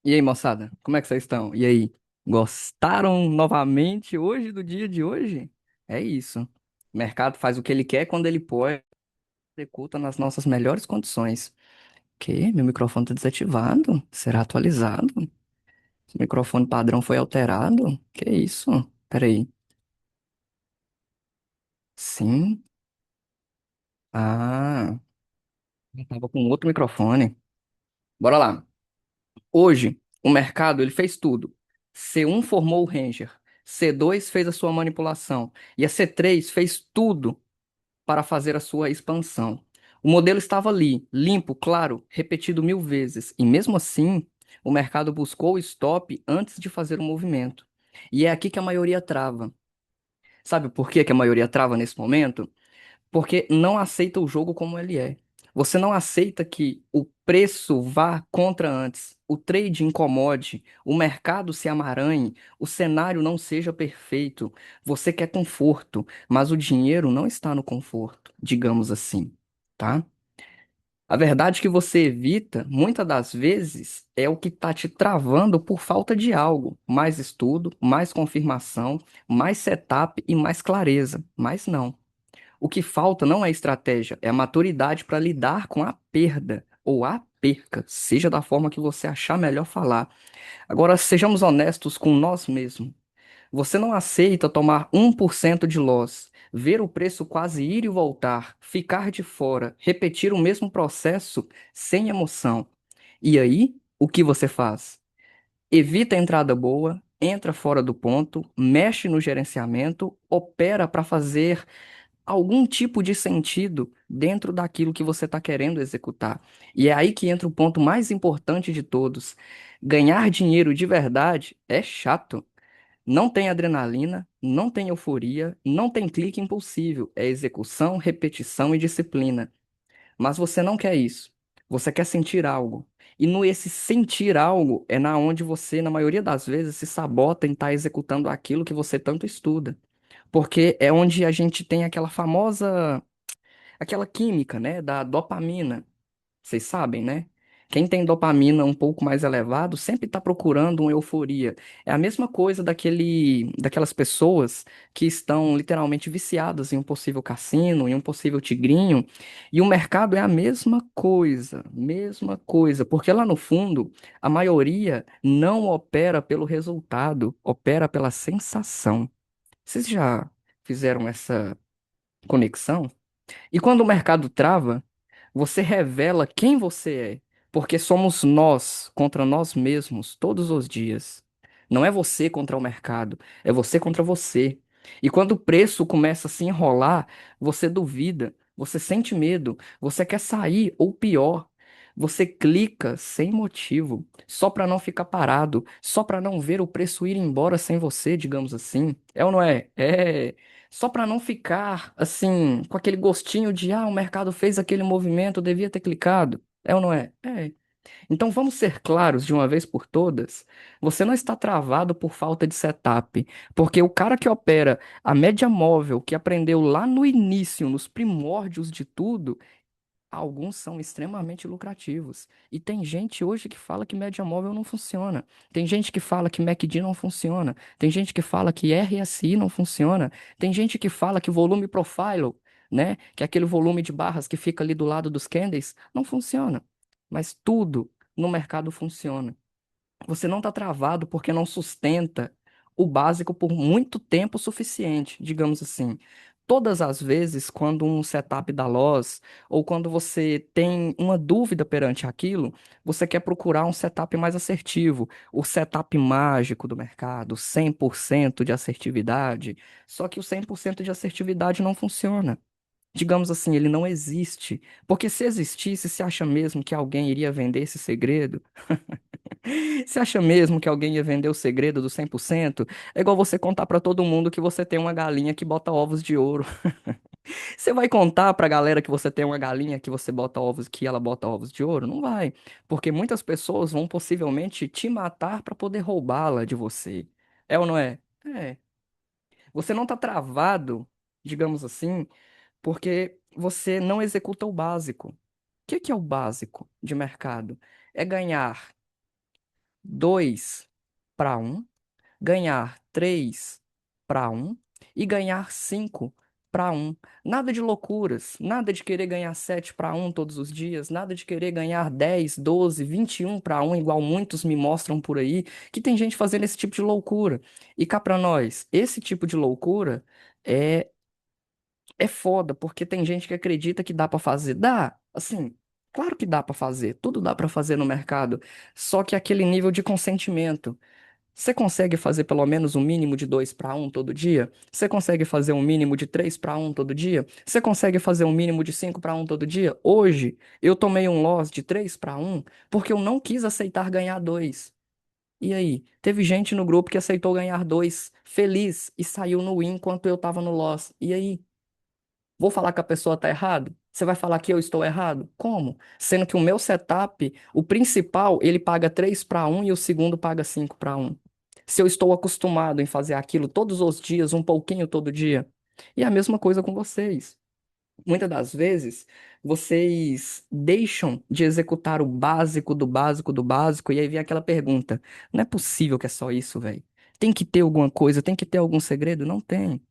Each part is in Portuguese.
E aí, moçada, como é que vocês estão? E aí, gostaram novamente hoje do dia de hoje? É isso. O mercado faz o que ele quer quando ele pode, executa nas nossas melhores condições. Que? Meu microfone está desativado? Será atualizado? O microfone padrão foi alterado? Que isso? Peraí. Sim. Ah, eu tava com outro microfone. Bora lá. Hoje, o mercado ele fez tudo. C1 formou o Ranger, C2 fez a sua manipulação e a C3 fez tudo para fazer a sua expansão. O modelo estava ali, limpo, claro, repetido 1000 vezes, e mesmo assim, o mercado buscou o stop antes de fazer o movimento. E é aqui que a maioria trava. Sabe por que que a maioria trava nesse momento? Porque não aceita o jogo como ele é. Você não aceita que o preço vá contra antes, o trade incomode, o mercado se amaranhe, o cenário não seja perfeito. Você quer conforto, mas o dinheiro não está no conforto, digamos assim, tá? A verdade que você evita, muitas das vezes, é o que está te travando por falta de algo. Mais estudo, mais confirmação, mais setup e mais clareza. Mas não. O que falta não é estratégia, é a maturidade para lidar com a perda ou a perca, seja da forma que você achar melhor falar. Agora, sejamos honestos com nós mesmos. Você não aceita tomar 1% de loss, ver o preço quase ir e voltar, ficar de fora, repetir o mesmo processo sem emoção. E aí, o que você faz? Evita a entrada boa, entra fora do ponto, mexe no gerenciamento, opera para fazer algum tipo de sentido dentro daquilo que você está querendo executar. E é aí que entra o ponto mais importante de todos. Ganhar dinheiro de verdade é chato. Não tem adrenalina, não tem euforia, não tem clique impulsivo. É execução, repetição e disciplina. Mas você não quer isso. Você quer sentir algo. E no esse sentir algo é na onde você, na maioria das vezes, se sabota em estar executando aquilo que você tanto estuda. Porque é onde a gente tem aquela famosa, aquela química, né, da dopamina. Vocês sabem, né? Quem tem dopamina um pouco mais elevado sempre está procurando uma euforia. É a mesma coisa daquelas pessoas que estão literalmente viciadas em um possível cassino, em um possível tigrinho. E o mercado é a mesma coisa, porque lá no fundo a maioria não opera pelo resultado, opera pela sensação. Vocês já fizeram essa conexão? E quando o mercado trava, você revela quem você é, porque somos nós contra nós mesmos todos os dias. Não é você contra o mercado, é você contra você. E quando o preço começa a se enrolar, você duvida, você sente medo, você quer sair, ou pior, você clica sem motivo, só para não ficar parado, só para não ver o preço ir embora sem você, digamos assim. É ou não é? É. Só para não ficar assim, com aquele gostinho de, o mercado fez aquele movimento, eu devia ter clicado. É ou não é? É. Então vamos ser claros de uma vez por todas. Você não está travado por falta de setup, porque o cara que opera a média móvel, que aprendeu lá no início, nos primórdios de tudo, alguns são extremamente lucrativos. E tem gente hoje que fala que média móvel não funciona. Tem gente que fala que MACD não funciona. Tem gente que fala que RSI não funciona. Tem gente que fala que volume profile, né, que é aquele volume de barras que fica ali do lado dos candles, não funciona. Mas tudo no mercado funciona. Você não está travado porque não sustenta o básico por muito tempo suficiente, digamos assim. Todas as vezes, quando um setup dá loss, ou quando você tem uma dúvida perante aquilo, você quer procurar um setup mais assertivo, o setup mágico do mercado, 100% de assertividade. Só que o 100% de assertividade não funciona. Digamos assim, ele não existe. Porque se existisse, se acha mesmo que alguém iria vender esse segredo? Você acha mesmo que alguém ia vender o segredo do 100%? É igual você contar pra todo mundo que você tem uma galinha que bota ovos de ouro. Você vai contar pra galera que você tem uma galinha que você bota ovos, que ela bota ovos de ouro? Não vai, porque muitas pessoas vão possivelmente te matar pra poder roubá-la de você. É ou não é? É. Você não tá travado, digamos assim, porque você não executa o básico. O que que é o básico de mercado? É ganhar 2-1, ganhar 3-1 e ganhar 5-1. Nada de loucuras, nada de querer ganhar 7-1 todos os dias, nada de querer ganhar 10, 12, 21-1, igual muitos me mostram por aí, que tem gente fazendo esse tipo de loucura. E cá pra nós, esse tipo de loucura é, é foda, porque tem gente que acredita que dá pra fazer. Dá, assim. Claro que dá pra fazer, tudo dá pra fazer no mercado, só que aquele nível de consentimento. Você consegue fazer pelo menos um mínimo de 2-1 todo dia? Você consegue fazer um mínimo de 3-1 todo dia? Você consegue fazer um mínimo de 5-1 todo dia? Hoje, eu tomei um loss de 3-1 porque eu não quis aceitar ganhar dois. E aí? Teve gente no grupo que aceitou ganhar dois, feliz, e saiu no win enquanto eu tava no loss. E aí? Vou falar que a pessoa tá errado? Você vai falar que eu estou errado? Como? Sendo que o meu setup, o principal, ele paga 3-1 e o segundo paga 5-1. Se eu estou acostumado em fazer aquilo todos os dias, um pouquinho todo dia. E é a mesma coisa com vocês. Muitas das vezes, vocês deixam de executar o básico do básico do básico, e aí vem aquela pergunta: não é possível que é só isso, velho? Tem que ter alguma coisa, tem que ter algum segredo? Não tem.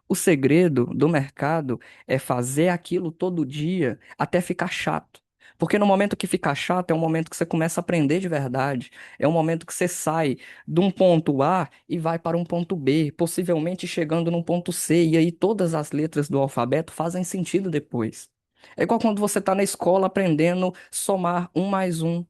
O segredo do mercado é fazer aquilo todo dia até ficar chato. Porque no momento que ficar chato é o momento que você começa a aprender de verdade. É o momento que você sai de um ponto A e vai para um ponto B, possivelmente chegando num ponto C, e aí todas as letras do alfabeto fazem sentido depois. É igual quando você está na escola aprendendo somar um mais um.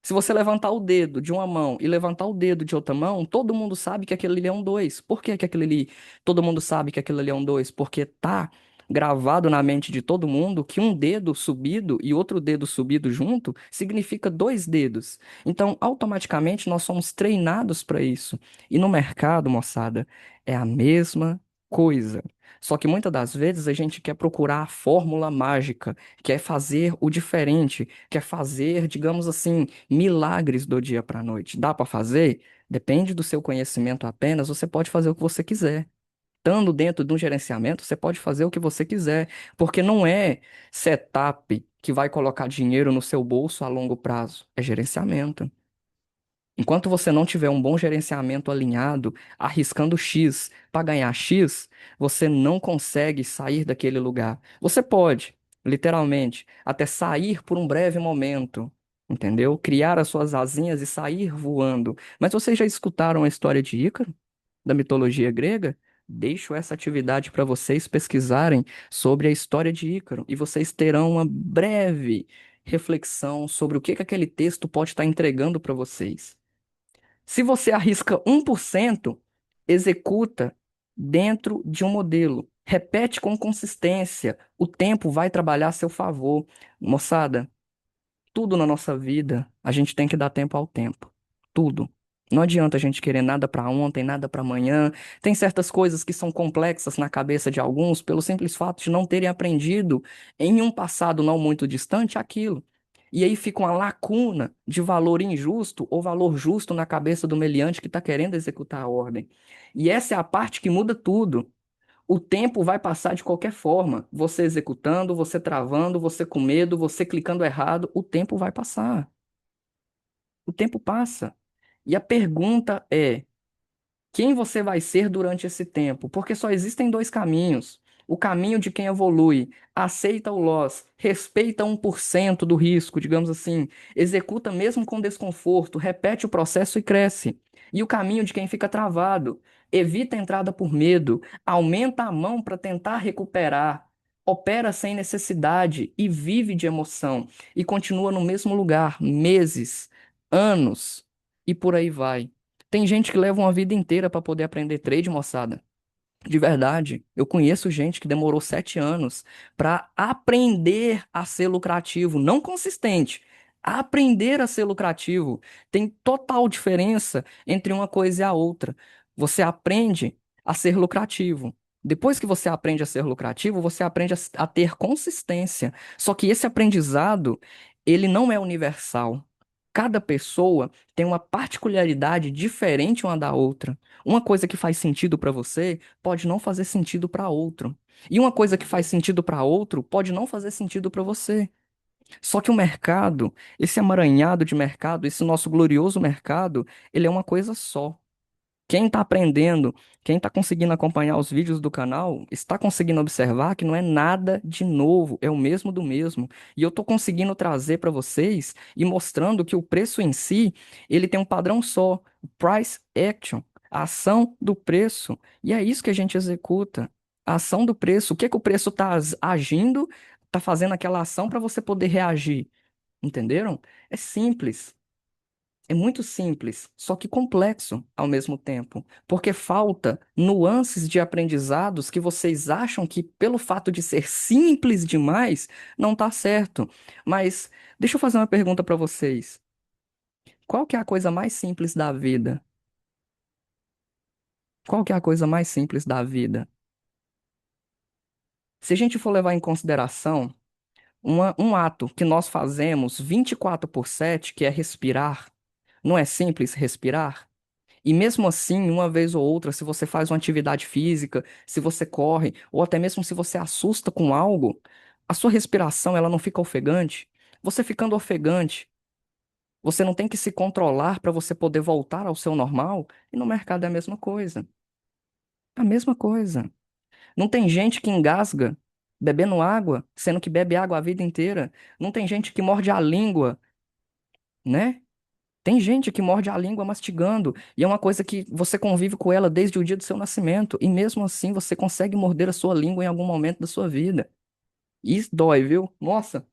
Se você levantar o dedo de uma mão e levantar o dedo de outra mão, todo mundo sabe que aquele ali é um dois. Por que que aquele ali, todo mundo sabe que aquele ali é um dois? Porque tá gravado na mente de todo mundo que um dedo subido e outro dedo subido junto significa dois dedos. Então, automaticamente, nós somos treinados para isso. E no mercado, moçada, é a mesma coisa. Só que muitas das vezes a gente quer procurar a fórmula mágica, quer fazer o diferente, quer fazer, digamos assim, milagres do dia para a noite. Dá para fazer? Depende do seu conhecimento apenas, você pode fazer o que você quiser. Estando dentro de um gerenciamento, você pode fazer o que você quiser, porque não é setup que vai colocar dinheiro no seu bolso a longo prazo, é gerenciamento. Enquanto você não tiver um bom gerenciamento alinhado, arriscando X para ganhar X, você não consegue sair daquele lugar. Você pode, literalmente, até sair por um breve momento, entendeu? Criar as suas asinhas e sair voando. Mas vocês já escutaram a história de Ícaro, da mitologia grega? Deixo essa atividade para vocês pesquisarem sobre a história de Ícaro e vocês terão uma breve reflexão sobre o que que aquele texto pode estar entregando para vocês. Se você arrisca 1%, executa dentro de um modelo. Repete com consistência. O tempo vai trabalhar a seu favor. Moçada, tudo na nossa vida, a gente tem que dar tempo ao tempo. Tudo. Não adianta a gente querer nada para ontem, nada para amanhã. Tem certas coisas que são complexas na cabeça de alguns pelo simples fato de não terem aprendido em um passado não muito distante aquilo. E aí fica uma lacuna de valor injusto ou valor justo na cabeça do meliante que está querendo executar a ordem. E essa é a parte que muda tudo. O tempo vai passar de qualquer forma. Você executando, você travando, você com medo, você clicando errado, o tempo vai passar. O tempo passa. E a pergunta é: quem você vai ser durante esse tempo? Porque só existem dois caminhos. O caminho de quem evolui, aceita o loss, respeita 1% do risco, digamos assim, executa mesmo com desconforto, repete o processo e cresce. E o caminho de quem fica travado, evita a entrada por medo, aumenta a mão para tentar recuperar, opera sem necessidade e vive de emoção e continua no mesmo lugar meses, anos e por aí vai. Tem gente que leva uma vida inteira para poder aprender trade, moçada. De verdade, eu conheço gente que demorou 7 anos para aprender a ser lucrativo, não consistente. Aprender a ser lucrativo tem total diferença entre uma coisa e a outra. Você aprende a ser lucrativo. Depois que você aprende a ser lucrativo, você aprende a ter consistência. Só que esse aprendizado, ele não é universal. Cada pessoa tem uma particularidade diferente uma da outra. Uma coisa que faz sentido para você pode não fazer sentido para outro. E uma coisa que faz sentido para outro pode não fazer sentido para você. Só que o mercado, esse emaranhado de mercado, esse nosso glorioso mercado, ele é uma coisa só. Quem está aprendendo, quem está conseguindo acompanhar os vídeos do canal, está conseguindo observar que não é nada de novo, é o mesmo do mesmo. E eu estou conseguindo trazer para vocês e mostrando que o preço em si, ele tem um padrão só, o price action, a ação do preço. E é isso que a gente executa, a ação do preço. O que que o preço está agindo, está fazendo aquela ação para você poder reagir, entenderam? É simples. É muito simples, só que complexo ao mesmo tempo, porque falta nuances de aprendizados que vocês acham que, pelo fato de ser simples demais, não está certo. Mas deixa eu fazer uma pergunta para vocês. Qual que é a coisa mais simples da vida? Qual que é a coisa mais simples da vida? Se a gente for levar em consideração um ato que nós fazemos 24/7, que é respirar, não é simples respirar? E mesmo assim, uma vez ou outra, se você faz uma atividade física, se você corre, ou até mesmo se você assusta com algo, a sua respiração ela não fica ofegante. Você ficando ofegante, você não tem que se controlar para você poder voltar ao seu normal. E no mercado é a mesma coisa. A mesma coisa. Não tem gente que engasga bebendo água, sendo que bebe água a vida inteira. Não tem gente que morde a língua, né? Tem gente que morde a língua mastigando, e é uma coisa que você convive com ela desde o dia do seu nascimento, e mesmo assim você consegue morder a sua língua em algum momento da sua vida. E isso dói, viu? Nossa,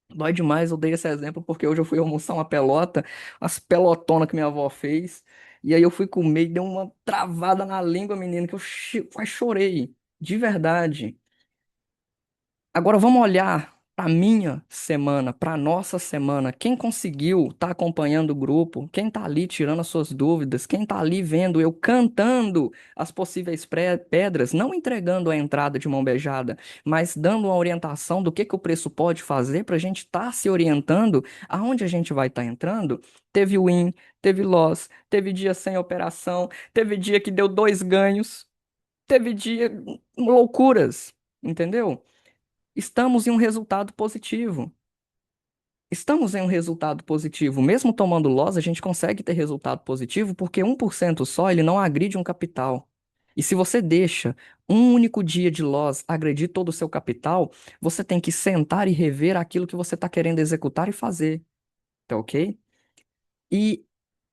dói demais. Eu dei esse exemplo porque hoje eu fui almoçar uma pelota, umas pelotonas que minha avó fez, e aí eu fui comer e deu uma travada na língua, menino, que eu quase chorei, de verdade. Agora vamos olhar para minha semana, para nossa semana. Quem conseguiu estar acompanhando o grupo? Quem está ali tirando as suas dúvidas? Quem está ali vendo eu cantando as possíveis pedras, não entregando a entrada de mão beijada, mas dando uma orientação do que o preço pode fazer para a gente estar se orientando aonde a gente vai estar entrando? Teve win, teve loss, teve dia sem operação, teve dia que deu dois ganhos, teve dia loucuras, entendeu? Estamos em um resultado positivo. Estamos em um resultado positivo. Mesmo tomando loss, a gente consegue ter resultado positivo porque 1% só ele não agride um capital. E se você deixa um único dia de loss agredir todo o seu capital, você tem que sentar e rever aquilo que você está querendo executar e fazer. Tá ok? E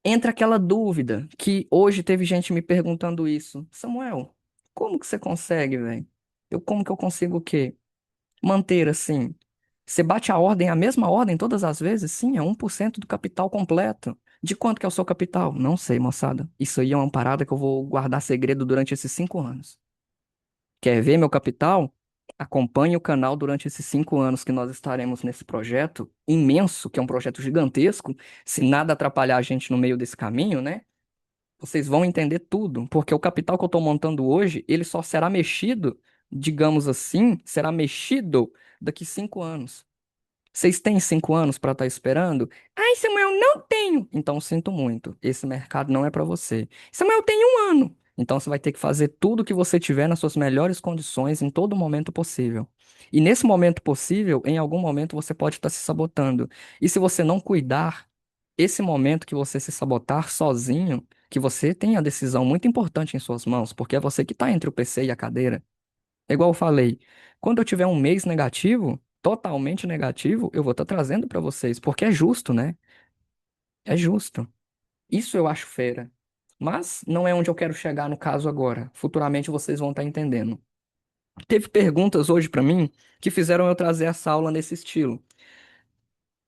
entra aquela dúvida que hoje teve gente me perguntando isso. Samuel, como que você consegue, velho? Como que eu consigo o quê? Manter assim. Você bate a ordem, a mesma ordem todas as vezes? Sim, é 1% do capital completo. De quanto que é o seu capital? Não sei, moçada. Isso aí é uma parada que eu vou guardar segredo durante esses 5 anos. Quer ver meu capital? Acompanhe o canal durante esses 5 anos que nós estaremos nesse projeto imenso, que é um projeto gigantesco. Se nada atrapalhar a gente no meio desse caminho, né? Vocês vão entender tudo, porque o capital que eu estou montando hoje, ele só será mexido, digamos assim, será mexido daqui 5 anos. Vocês têm 5 anos para estar esperando? Ai, Samuel, não tenho. Então, sinto muito. Esse mercado não é para você. Samuel, tem 1 ano. Então, você vai ter que fazer tudo o que você tiver nas suas melhores condições em todo momento possível. E nesse momento possível, em algum momento você pode estar se sabotando. E se você não cuidar, esse momento que você se sabotar sozinho, que você tem a decisão muito importante em suas mãos, porque é você que está entre o PC e a cadeira. É igual eu falei, quando eu tiver um mês negativo, totalmente negativo, eu vou estar trazendo para vocês, porque é justo, né? É justo. Isso eu acho fera. Mas não é onde eu quero chegar no caso agora. Futuramente vocês vão estar entendendo. Teve perguntas hoje para mim que fizeram eu trazer essa aula nesse estilo.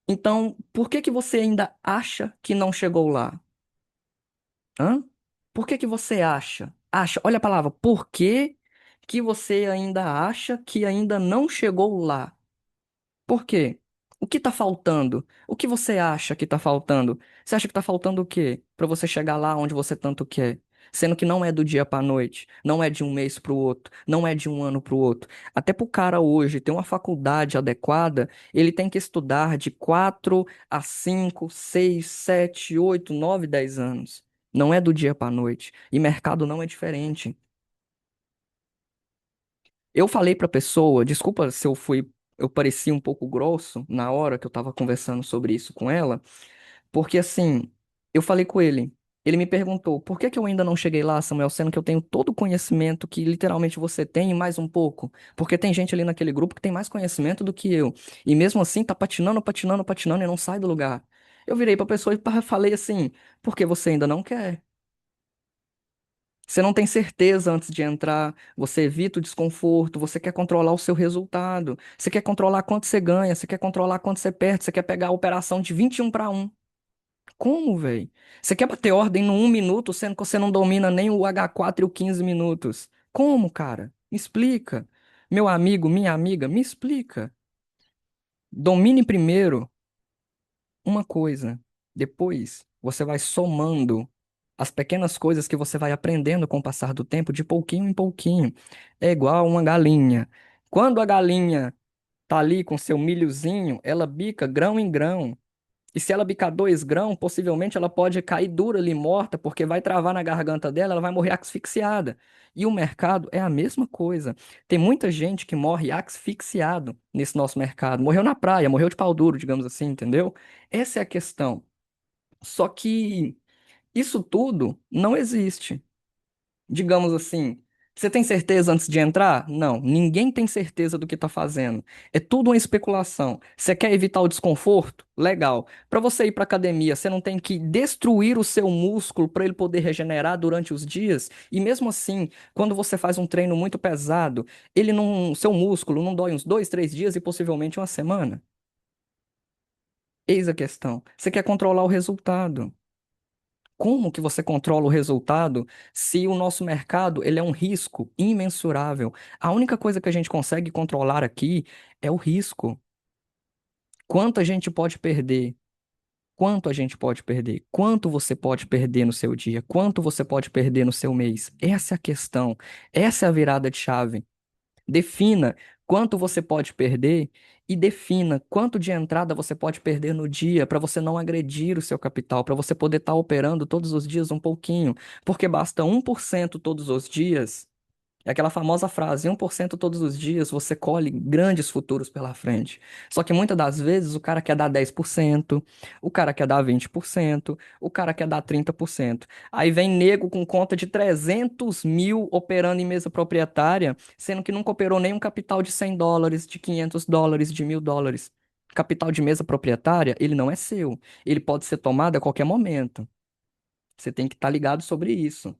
Então, por que que você ainda acha que não chegou lá? Hã? Por que que você acha? Acha, olha a palavra, por que que você ainda acha que ainda não chegou lá? Por quê? O que tá faltando? O que você acha que tá faltando? Você acha que tá faltando o quê? Pra você chegar lá onde você tanto quer? Sendo que não é do dia pra noite, não é de um mês pro outro, não é de um ano pro outro. Até pro cara hoje ter uma faculdade adequada, ele tem que estudar de 4 a 5, 6, 7, 8, 9, 10 anos. Não é do dia pra noite. E mercado não é diferente. Eu falei pra pessoa, desculpa se eu fui eu parecia um pouco grosso na hora que eu tava conversando sobre isso com ela, porque assim, eu falei com ele. Ele me perguntou, por que que eu ainda não cheguei lá, Samuel, sendo que eu tenho todo o conhecimento que literalmente você tem e mais um pouco? Porque tem gente ali naquele grupo que tem mais conhecimento do que eu. E mesmo assim tá patinando, patinando, patinando e não sai do lugar. Eu virei pra pessoa e falei assim, por que você ainda não quer? Você não tem certeza antes de entrar, você evita o desconforto, você quer controlar o seu resultado, você quer controlar quanto você ganha, você quer controlar quanto você perde, você quer pegar a operação de 21-1. Como, velho? Você quer bater ordem no 1 minuto, sendo que você não domina nem o H4 e o 15 minutos? Como, cara? Me explica. Meu amigo, minha amiga, me explica. Domine primeiro uma coisa. Depois, você vai somando as pequenas coisas que você vai aprendendo com o passar do tempo, de pouquinho em pouquinho. É igual uma galinha. Quando a galinha tá ali com seu milhozinho, ela bica grão em grão. E se ela bicar 2 grãos, possivelmente ela pode cair dura ali, morta, porque vai travar na garganta dela, ela vai morrer asfixiada. E o mercado é a mesma coisa. Tem muita gente que morre asfixiado nesse nosso mercado. Morreu na praia, morreu de pau duro, digamos assim, entendeu? Essa é a questão. Só que isso tudo não existe. Digamos assim, você tem certeza antes de entrar? Não, ninguém tem certeza do que está fazendo. É tudo uma especulação. Você quer evitar o desconforto? Legal. Para você ir para academia, você não tem que destruir o seu músculo para ele poder regenerar durante os dias? E mesmo assim, quando você faz um treino muito pesado, ele não, seu músculo não dói uns 2, 3 dias e possivelmente uma semana? Eis a questão. Você quer controlar o resultado. Como que você controla o resultado se o nosso mercado ele é um risco imensurável? A única coisa que a gente consegue controlar aqui é o risco. Quanto a gente pode perder? Quanto a gente pode perder? Quanto você pode perder no seu dia? Quanto você pode perder no seu mês? Essa é a questão. Essa é a virada de chave. Defina quanto você pode perder e defina quanto de entrada você pode perder no dia para você não agredir o seu capital, para você poder estar operando todos os dias um pouquinho, porque basta 1% todos os dias. É aquela famosa frase, 1% todos os dias você colhe grandes futuros pela frente. Só que muitas das vezes o cara quer dar 10%, o cara quer dar 20%, o cara quer dar 30%. Aí vem nego com conta de 300 mil operando em mesa proprietária, sendo que nunca operou nenhum capital de US$ 100, de US$ 500, de US$ 1.000. Capital de mesa proprietária, ele não é seu. Ele pode ser tomado a qualquer momento. Você tem que estar ligado sobre isso.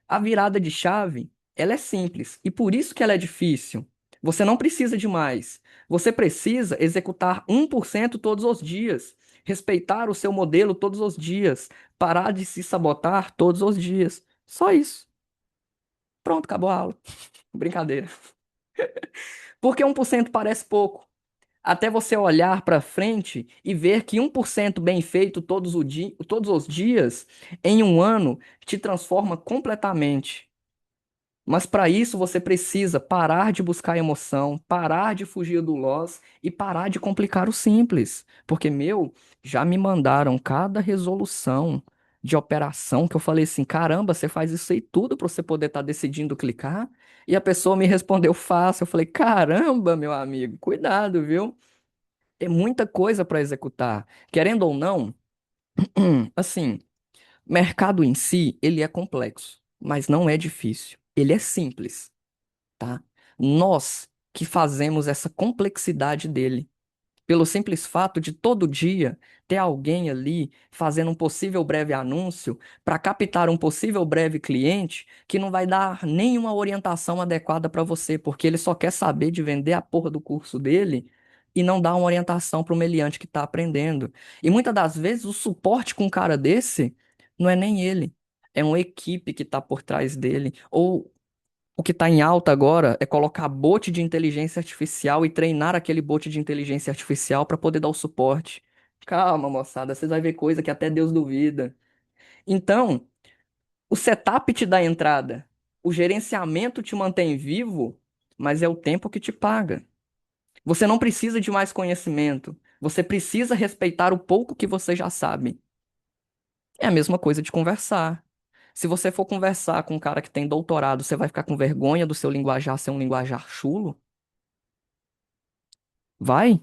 A virada de chave, ela é simples e por isso que ela é difícil. Você não precisa de mais. Você precisa executar 1% todos os dias, respeitar o seu modelo todos os dias, parar de se sabotar todos os dias. Só isso. Pronto, acabou a aula. Brincadeira. Porque 1% parece pouco. Até você olhar para frente e ver que 1% bem feito todos os dias, em um ano, te transforma completamente. Mas para isso você precisa parar de buscar emoção, parar de fugir do loss e parar de complicar o simples. Porque, meu, já me mandaram cada resolução de operação que eu falei assim: caramba, você faz isso aí tudo para você poder estar decidindo clicar? E a pessoa me respondeu fácil. Eu falei: caramba, meu amigo, cuidado, viu? É muita coisa para executar. Querendo ou não, assim, mercado em si, ele é complexo, mas não é difícil. Ele é simples, tá? Nós que fazemos essa complexidade dele pelo simples fato de todo dia ter alguém ali fazendo um possível breve anúncio para captar um possível breve cliente que não vai dar nenhuma orientação adequada para você, porque ele só quer saber de vender a porra do curso dele e não dá uma orientação para o meliante que está aprendendo. E muitas das vezes o suporte com um cara desse não é nem ele. É uma equipe que está por trás dele, ou o que está em alta agora é colocar bot de inteligência artificial e treinar aquele bot de inteligência artificial para poder dar o suporte. Calma, moçada, vocês vão ver coisa que até Deus duvida. Então, o setup te dá entrada, o gerenciamento te mantém vivo, mas é o tempo que te paga. Você não precisa de mais conhecimento, você precisa respeitar o pouco que você já sabe. É a mesma coisa de conversar. Se você for conversar com um cara que tem doutorado, você vai ficar com vergonha do seu linguajar ser um linguajar chulo? Vai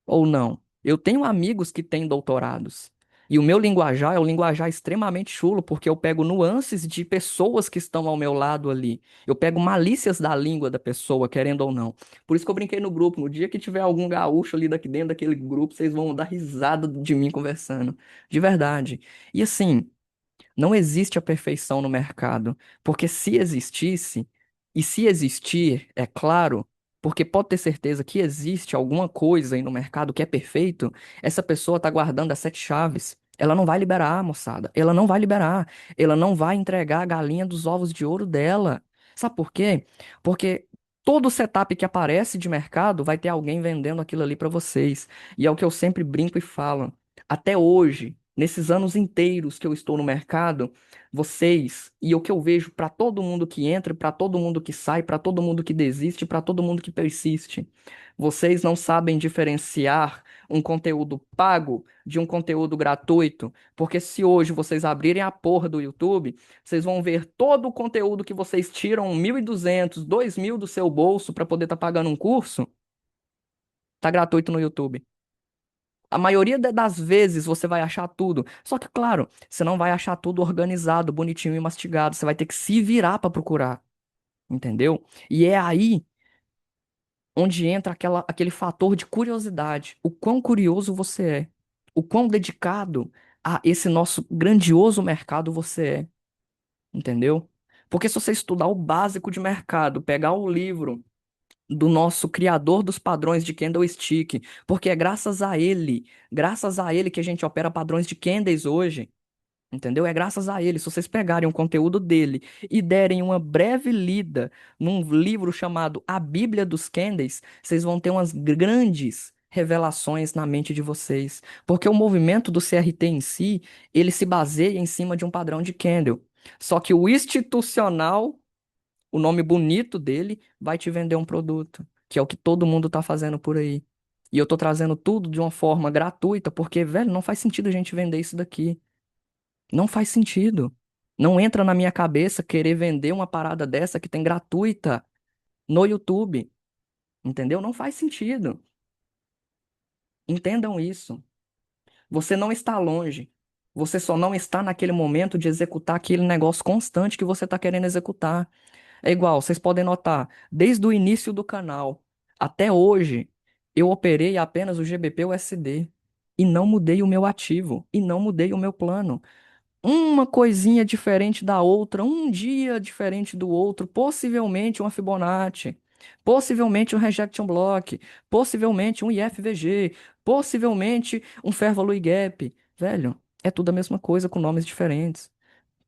ou não? Eu tenho amigos que têm doutorados. E o meu linguajar é um linguajar extremamente chulo, porque eu pego nuances de pessoas que estão ao meu lado ali. Eu pego malícias da língua da pessoa, querendo ou não. Por isso que eu brinquei no grupo. No dia que tiver algum gaúcho ali daqui dentro daquele grupo, vocês vão dar risada de mim conversando. De verdade. E assim. Não existe a perfeição no mercado, porque se existisse, e se existir, é claro, porque pode ter certeza que existe alguma coisa aí no mercado que é perfeito, essa pessoa está guardando as sete chaves. Ela não vai liberar, moçada. Ela não vai liberar. Ela não vai entregar a galinha dos ovos de ouro dela. Sabe por quê? Porque todo setup que aparece de mercado vai ter alguém vendendo aquilo ali para vocês. E é o que eu sempre brinco e falo. Até hoje, nesses anos inteiros que eu estou no mercado, vocês e o que eu vejo para todo mundo que entra, para todo mundo que sai, para todo mundo que desiste, para todo mundo que persiste, vocês não sabem diferenciar um conteúdo pago de um conteúdo gratuito, porque se hoje vocês abrirem a porra do YouTube, vocês vão ver todo o conteúdo que vocês tiram 1.200, 2.000 do seu bolso para poder estar pagando um curso, tá gratuito no YouTube. A maioria das vezes você vai achar tudo. Só que, claro, você não vai achar tudo organizado, bonitinho e mastigado. Você vai ter que se virar para procurar, entendeu? E é aí onde entra aquele fator de curiosidade. O quão curioso você é. O quão dedicado a esse nosso grandioso mercado você é, entendeu? Porque se você estudar o básico de mercado, pegar o livro do nosso criador dos padrões de candlestick, porque é graças a ele que a gente opera padrões de candles hoje, entendeu? É graças a ele. Se vocês pegarem o conteúdo dele e derem uma breve lida num livro chamado A Bíblia dos Candles, vocês vão ter umas grandes revelações na mente de vocês, porque o movimento do CRT em si, ele se baseia em cima de um padrão de candle. Só que o institucional, o nome bonito dele vai te vender um produto, que é o que todo mundo tá fazendo por aí. E eu tô trazendo tudo de uma forma gratuita, porque, velho, não faz sentido a gente vender isso daqui. Não faz sentido. Não entra na minha cabeça querer vender uma parada dessa que tem gratuita no YouTube. Entendeu? Não faz sentido. Entendam isso. Você não está longe. Você só não está naquele momento de executar aquele negócio constante que você está querendo executar. É igual, vocês podem notar, desde o início do canal até hoje, eu operei apenas o GBP USD e não mudei o meu ativo e não mudei o meu plano. Uma coisinha diferente da outra, um dia diferente do outro, possivelmente uma Fibonacci, possivelmente um Rejection Block, possivelmente um IFVG, possivelmente um Fair Value Gap. Velho, é tudo a mesma coisa com nomes diferentes.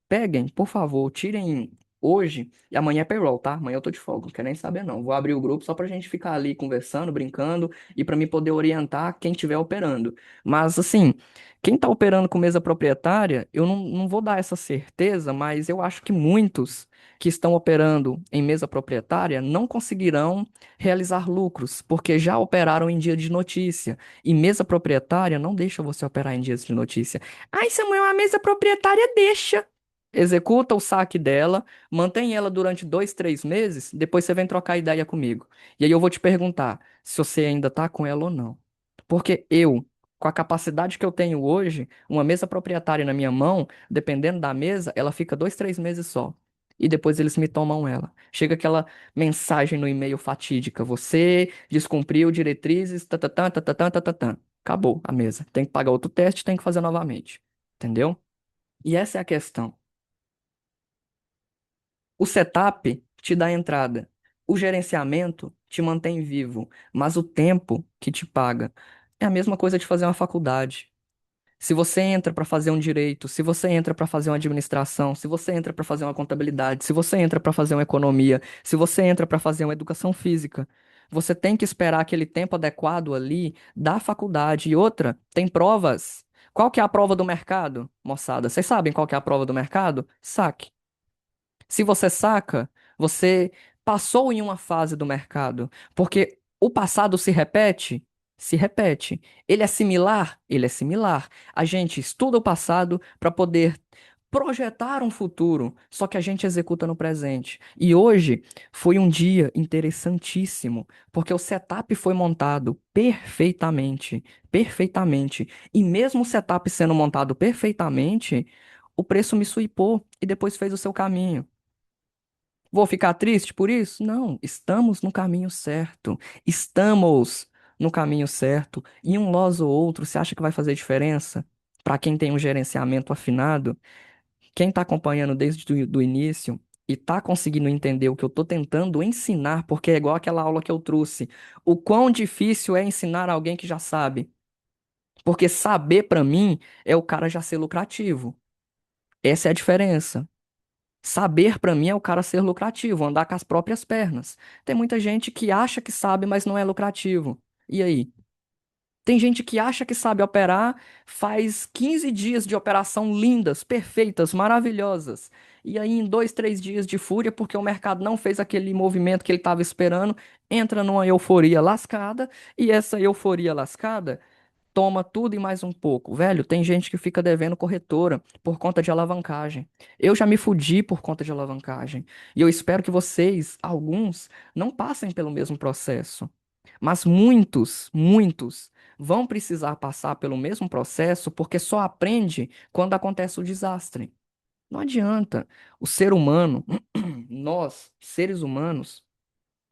Peguem, por favor, tirem hoje e amanhã é payroll, tá? Amanhã eu tô de folga, não quero nem saber não. Vou abrir o grupo só pra gente ficar ali conversando, brincando e pra mim poder orientar quem estiver operando. Mas assim, quem tá operando com mesa proprietária, eu não vou dar essa certeza, mas eu acho que muitos que estão operando em mesa proprietária não conseguirão realizar lucros, porque já operaram em dia de notícia. E mesa proprietária não deixa você operar em dias de notícia. Ai, Samuel, a mesa proprietária deixa. Executa o saque dela, mantém ela durante 2, 3 meses, depois você vem trocar ideia comigo. E aí eu vou te perguntar se você ainda tá com ela ou não. Porque eu, com a capacidade que eu tenho hoje, uma mesa proprietária na minha mão, dependendo da mesa, ela fica 2, 3 meses só. E depois eles me tomam ela. Chega aquela mensagem no e-mail fatídica: você descumpriu diretrizes, tatatã, tatatã, tatatã. Acabou a mesa. Tem que pagar outro teste, tem que fazer novamente. Entendeu? E essa é a questão. O setup te dá a entrada. O gerenciamento te mantém vivo, mas o tempo que te paga é a mesma coisa de fazer uma faculdade. Se você entra para fazer um direito, se você entra para fazer uma administração, se você entra para fazer uma contabilidade, se você entra para fazer uma economia, se você entra para fazer uma educação física, você tem que esperar aquele tempo adequado ali da faculdade. E outra, tem provas. Qual que é a prova do mercado, moçada? Vocês sabem qual que é a prova do mercado? Saque. Se você saca, você passou em uma fase do mercado, porque o passado se repete, se repete. Ele é similar, ele é similar. A gente estuda o passado para poder projetar um futuro, só que a gente executa no presente. E hoje foi um dia interessantíssimo, porque o setup foi montado perfeitamente, perfeitamente. E mesmo o setup sendo montado perfeitamente, o preço me suipou e depois fez o seu caminho. Vou ficar triste por isso? Não, estamos no caminho certo. Estamos no caminho certo. E um loss ou outro, você acha que vai fazer diferença? Para quem tem um gerenciamento afinado, quem está acompanhando desde o início e está conseguindo entender o que eu estou tentando ensinar, porque é igual aquela aula que eu trouxe. O quão difícil é ensinar alguém que já sabe. Porque saber para mim é o cara já ser lucrativo. Essa é a diferença. Saber para mim é o cara ser lucrativo, andar com as próprias pernas. Tem muita gente que acha que sabe, mas não é lucrativo. E aí? Tem gente que acha que sabe operar, faz 15 dias de operação lindas, perfeitas, maravilhosas. E aí, em 2, 3 dias de fúria, porque o mercado não fez aquele movimento que ele estava esperando, entra numa euforia lascada, e essa euforia lascada toma tudo e mais um pouco. Velho, tem gente que fica devendo corretora por conta de alavancagem. Eu já me fudi por conta de alavancagem. E eu espero que vocês, alguns, não passem pelo mesmo processo. Mas muitos, muitos vão precisar passar pelo mesmo processo porque só aprende quando acontece o desastre. Não adianta. O ser humano, nós, seres humanos,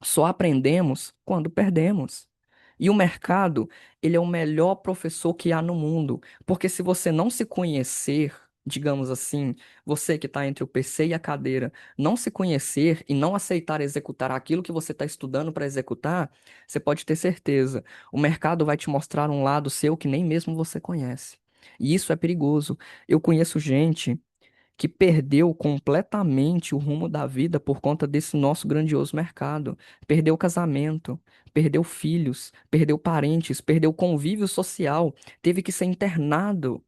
só aprendemos quando perdemos. E o mercado, ele é o melhor professor que há no mundo, porque se você não se conhecer, digamos assim, você que está entre o PC e a cadeira, não se conhecer e não aceitar executar aquilo que você está estudando para executar, você pode ter certeza, o mercado vai te mostrar um lado seu que nem mesmo você conhece. E isso é perigoso. Eu conheço gente que perdeu completamente o rumo da vida por conta desse nosso grandioso mercado. Perdeu casamento, perdeu filhos, perdeu parentes, perdeu convívio social, teve que ser internado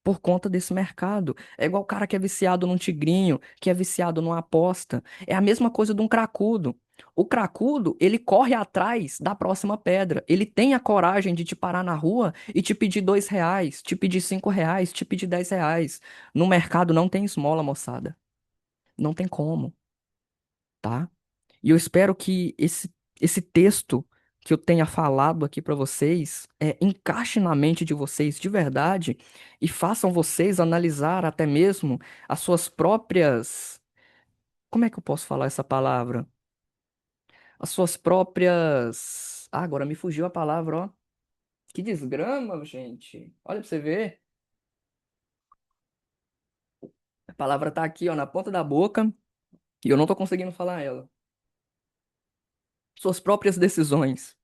por conta desse mercado. É igual o cara que é viciado num tigrinho, que é viciado numa aposta. É a mesma coisa de um cracudo. O cracudo, ele corre atrás da próxima pedra. Ele tem a coragem de te parar na rua e te pedir R$ 2, te pedir R$ 5, te pedir R$ 10. No mercado não tem esmola, moçada. Não tem como, tá? E eu espero que esse texto que eu tenha falado aqui para vocês encaixe na mente de vocês de verdade e façam vocês analisar até mesmo as suas próprias. Como é que eu posso falar essa palavra? As suas próprias. Ah, agora me fugiu a palavra, ó. Que desgrama, gente. Olha pra você ver. A palavra tá aqui, ó, na ponta da boca e eu não tô conseguindo falar ela. Suas próprias decisões.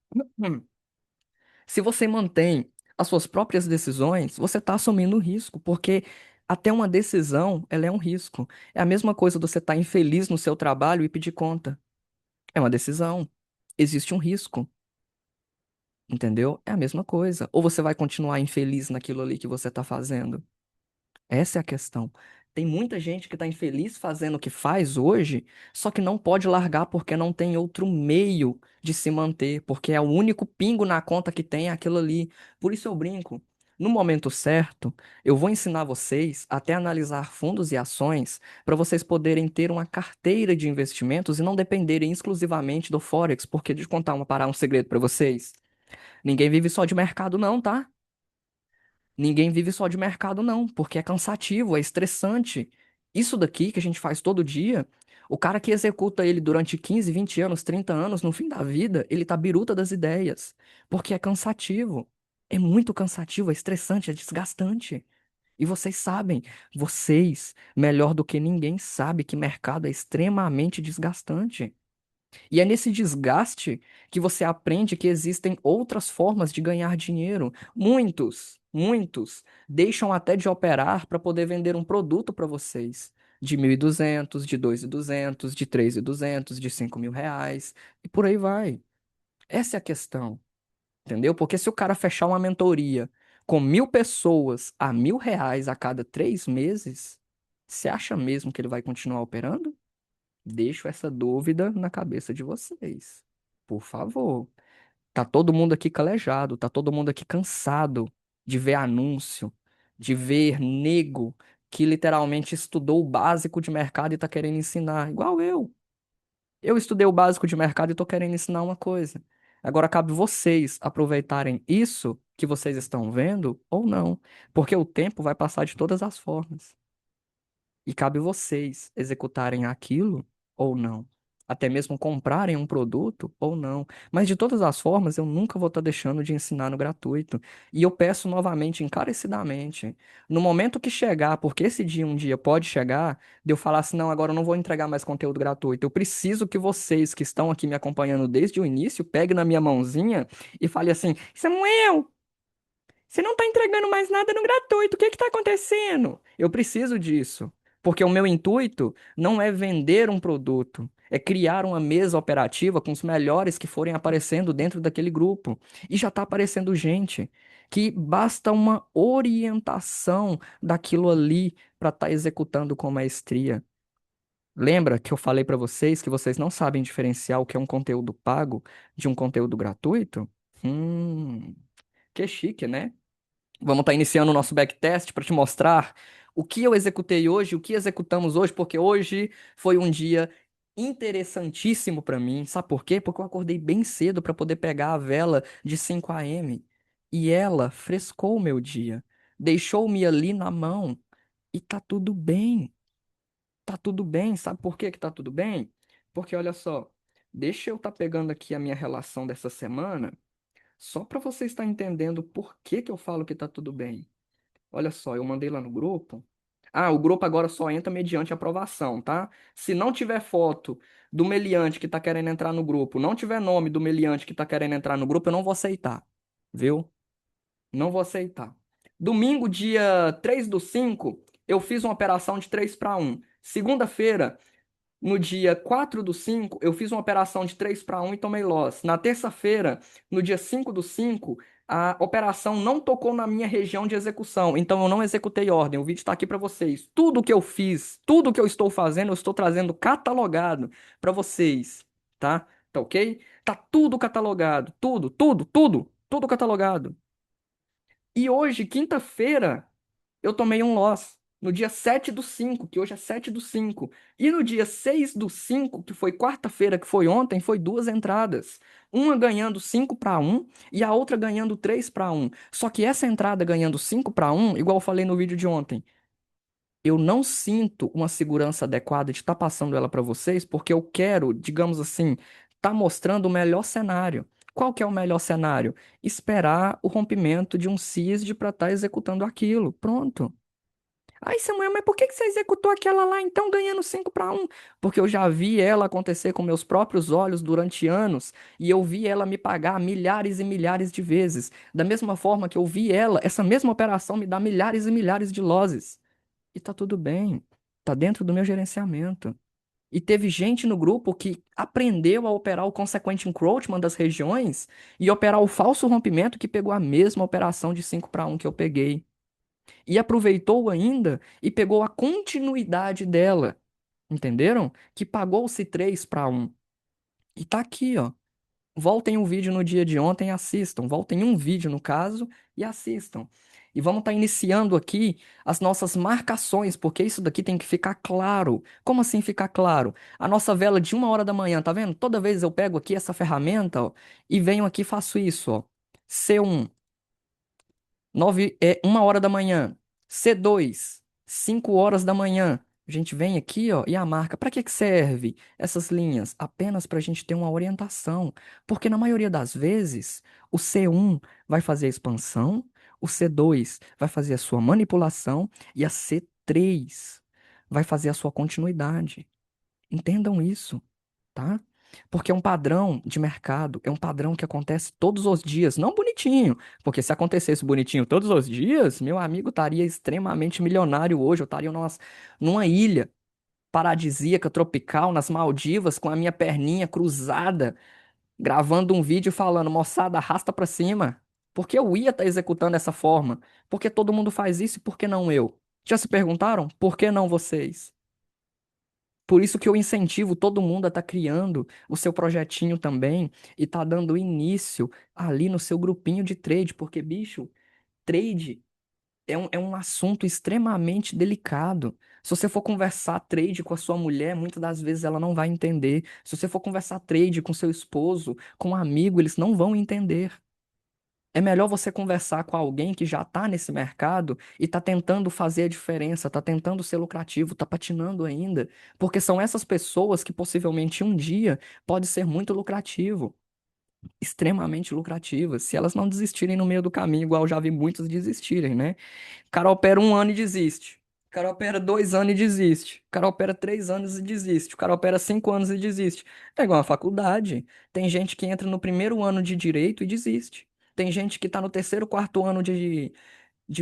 Se você mantém as suas próprias decisões, você está assumindo o risco, porque até uma decisão, ela é um risco. É a mesma coisa de você estar infeliz no seu trabalho e pedir conta. É uma decisão. Existe um risco, entendeu? É a mesma coisa. Ou você vai continuar infeliz naquilo ali que você está fazendo. Essa é a questão. Tem muita gente que está infeliz fazendo o que faz hoje, só que não pode largar porque não tem outro meio de se manter, porque é o único pingo na conta que tem é aquilo ali. Por isso eu brinco. No momento certo, eu vou ensinar vocês até analisar fundos e ações para vocês poderem ter uma carteira de investimentos e não dependerem exclusivamente do Forex, porque de contar um segredo para vocês, ninguém vive só de mercado não, tá? Ninguém vive só de mercado, não, porque é cansativo, é estressante. Isso daqui que a gente faz todo dia, o cara que executa ele durante 15, 20 anos, 30 anos, no fim da vida, ele tá biruta das ideias, porque é cansativo. É muito cansativo, é estressante, é desgastante. E vocês sabem, vocês, melhor do que ninguém, sabe que mercado é extremamente desgastante. E é nesse desgaste que você aprende que existem outras formas de ganhar dinheiro. Muitos deixam até de operar para poder vender um produto para vocês. De 1.200, de 2.200, de 3.200, de R$ 5.000. E por aí vai. Essa é a questão, entendeu? Porque se o cara fechar uma mentoria com 1.000 pessoas a R$ 1.000 a cada 3 meses, você acha mesmo que ele vai continuar operando? Deixo essa dúvida na cabeça de vocês. Por favor. Tá todo mundo aqui calejado, tá todo mundo aqui cansado de ver anúncio, de ver nego que literalmente estudou o básico de mercado e está querendo ensinar, igual eu. Eu estudei o básico de mercado e estou querendo ensinar uma coisa. Agora cabe vocês aproveitarem isso que vocês estão vendo ou não, porque o tempo vai passar de todas as formas. E cabe vocês executarem aquilo ou não. Até mesmo comprarem um produto ou não. Mas de todas as formas, eu nunca vou estar deixando de ensinar no gratuito. E eu peço novamente, encarecidamente, no momento que chegar, porque esse dia um dia pode chegar, de eu falar assim, não, agora eu não vou entregar mais conteúdo gratuito. Eu preciso que vocês que estão aqui me acompanhando desde o início, peguem na minha mãozinha e falem assim, Samuel, você não está entregando mais nada no gratuito. O que está acontecendo? Eu preciso disso. Porque o meu intuito não é vender um produto, é criar uma mesa operativa com os melhores que forem aparecendo dentro daquele grupo. E já está aparecendo gente que basta uma orientação daquilo ali para estar executando com maestria. Lembra que eu falei para vocês que vocês não sabem diferenciar o que é um conteúdo pago de um conteúdo gratuito? Que chique, né? Vamos estar iniciando o nosso backtest para te mostrar o que eu executei hoje, o que executamos hoje, porque hoje foi um dia interessantíssimo para mim. Sabe por quê? Porque eu acordei bem cedo para poder pegar a vela de 5 a.m. e ela frescou o meu dia, deixou-me ali na mão e tá tudo bem. Tá tudo bem. Sabe por que que tá tudo bem? Porque olha só, deixa eu estar pegando aqui a minha relação dessa semana, só para você estar entendendo por que que eu falo que tá tudo bem. Olha só, eu mandei lá no grupo. Ah, o grupo agora só entra mediante aprovação, tá? Se não tiver foto do meliante que tá querendo entrar no grupo, não tiver nome do meliante que tá querendo entrar no grupo, eu não vou aceitar. Viu? Não vou aceitar. Domingo, dia 3/5, eu fiz uma operação de 3 para 1. Segunda-feira, no dia 4/5, eu fiz uma operação de 3 para 1 e tomei loss. Na terça-feira, no dia 5/5, a operação não tocou na minha região de execução, então eu não executei ordem. O vídeo está aqui para vocês. Tudo que eu fiz, tudo que eu estou fazendo, eu estou trazendo catalogado para vocês, tá? Tá ok? Tá tudo catalogado, tudo, tudo, tudo, tudo catalogado. E hoje, quinta-feira, eu tomei um loss. No dia 7/5, que hoje é 7/5. E no dia 6/5, que foi quarta-feira, que foi ontem, foi duas entradas. Uma ganhando 5 para 1 e a outra ganhando 3 para 1. Só que essa entrada ganhando 5 para 1, igual eu falei no vídeo de ontem, eu não sinto uma segurança adequada de estar passando ela para vocês, porque eu quero, digamos assim, estar mostrando o melhor cenário. Qual que é o melhor cenário? Esperar o rompimento de um CISD para estar executando aquilo. Pronto. Ai, Samuel, mas por que que você executou aquela lá então ganhando 5 para 1? Porque eu já vi ela acontecer com meus próprios olhos durante anos e eu vi ela me pagar milhares e milhares de vezes. Da mesma forma que eu vi ela, essa mesma operação me dar milhares e milhares de losses. E tá tudo bem. Tá dentro do meu gerenciamento. E teve gente no grupo que aprendeu a operar o consequent encroachment das regiões e operar o falso rompimento que pegou a mesma operação de 5 para 1 que eu peguei. E aproveitou ainda e pegou a continuidade dela. Entenderam? Que pagou-se 3 para 1. E tá aqui, ó. Voltem um vídeo no dia de ontem e assistam. Voltem um vídeo, no caso, e assistam. E vamos estar iniciando aqui as nossas marcações, porque isso daqui tem que ficar claro. Como assim ficar claro? A nossa vela de 1 hora da manhã, tá vendo? Toda vez eu pego aqui essa ferramenta, ó, e venho aqui e faço isso, ó. C1, 1 hora da manhã. C2, 5 horas da manhã. A gente vem aqui, ó, e a marca. Para que que serve essas linhas? Apenas para a gente ter uma orientação. Porque na maioria das vezes, o C1 vai fazer a expansão, o C2 vai fazer a sua manipulação e a C3 vai fazer a sua continuidade. Entendam isso, tá? Porque é um padrão de mercado, é um padrão que acontece todos os dias, não bonitinho, porque se acontecesse bonitinho todos os dias, meu amigo estaria extremamente milionário hoje, eu estaria numa ilha paradisíaca, tropical, nas Maldivas, com a minha perninha cruzada, gravando um vídeo falando, moçada, arrasta pra cima. Porque eu ia estar executando dessa forma. Porque todo mundo faz isso e por que não eu? Já se perguntaram? Por que não vocês? Por isso que eu incentivo todo mundo a estar criando o seu projetinho também e tá dando início ali no seu grupinho de trade, porque, bicho, trade é um assunto extremamente delicado. Se você for conversar trade com a sua mulher, muitas das vezes ela não vai entender. Se você for conversar trade com seu esposo, com um amigo, eles não vão entender. É melhor você conversar com alguém que já está nesse mercado e está tentando fazer a diferença, está tentando ser lucrativo, está patinando ainda, porque são essas pessoas que possivelmente um dia pode ser muito lucrativo, extremamente lucrativas, se elas não desistirem no meio do caminho, igual eu já vi muitos desistirem, né? O cara opera 1 ano e desiste. O cara opera 2 anos e desiste. O cara opera 3 anos e desiste. O cara opera 5 anos e desiste. É igual a faculdade. Tem gente que entra no primeiro ano de direito e desiste. Tem gente que está no terceiro, quarto ano de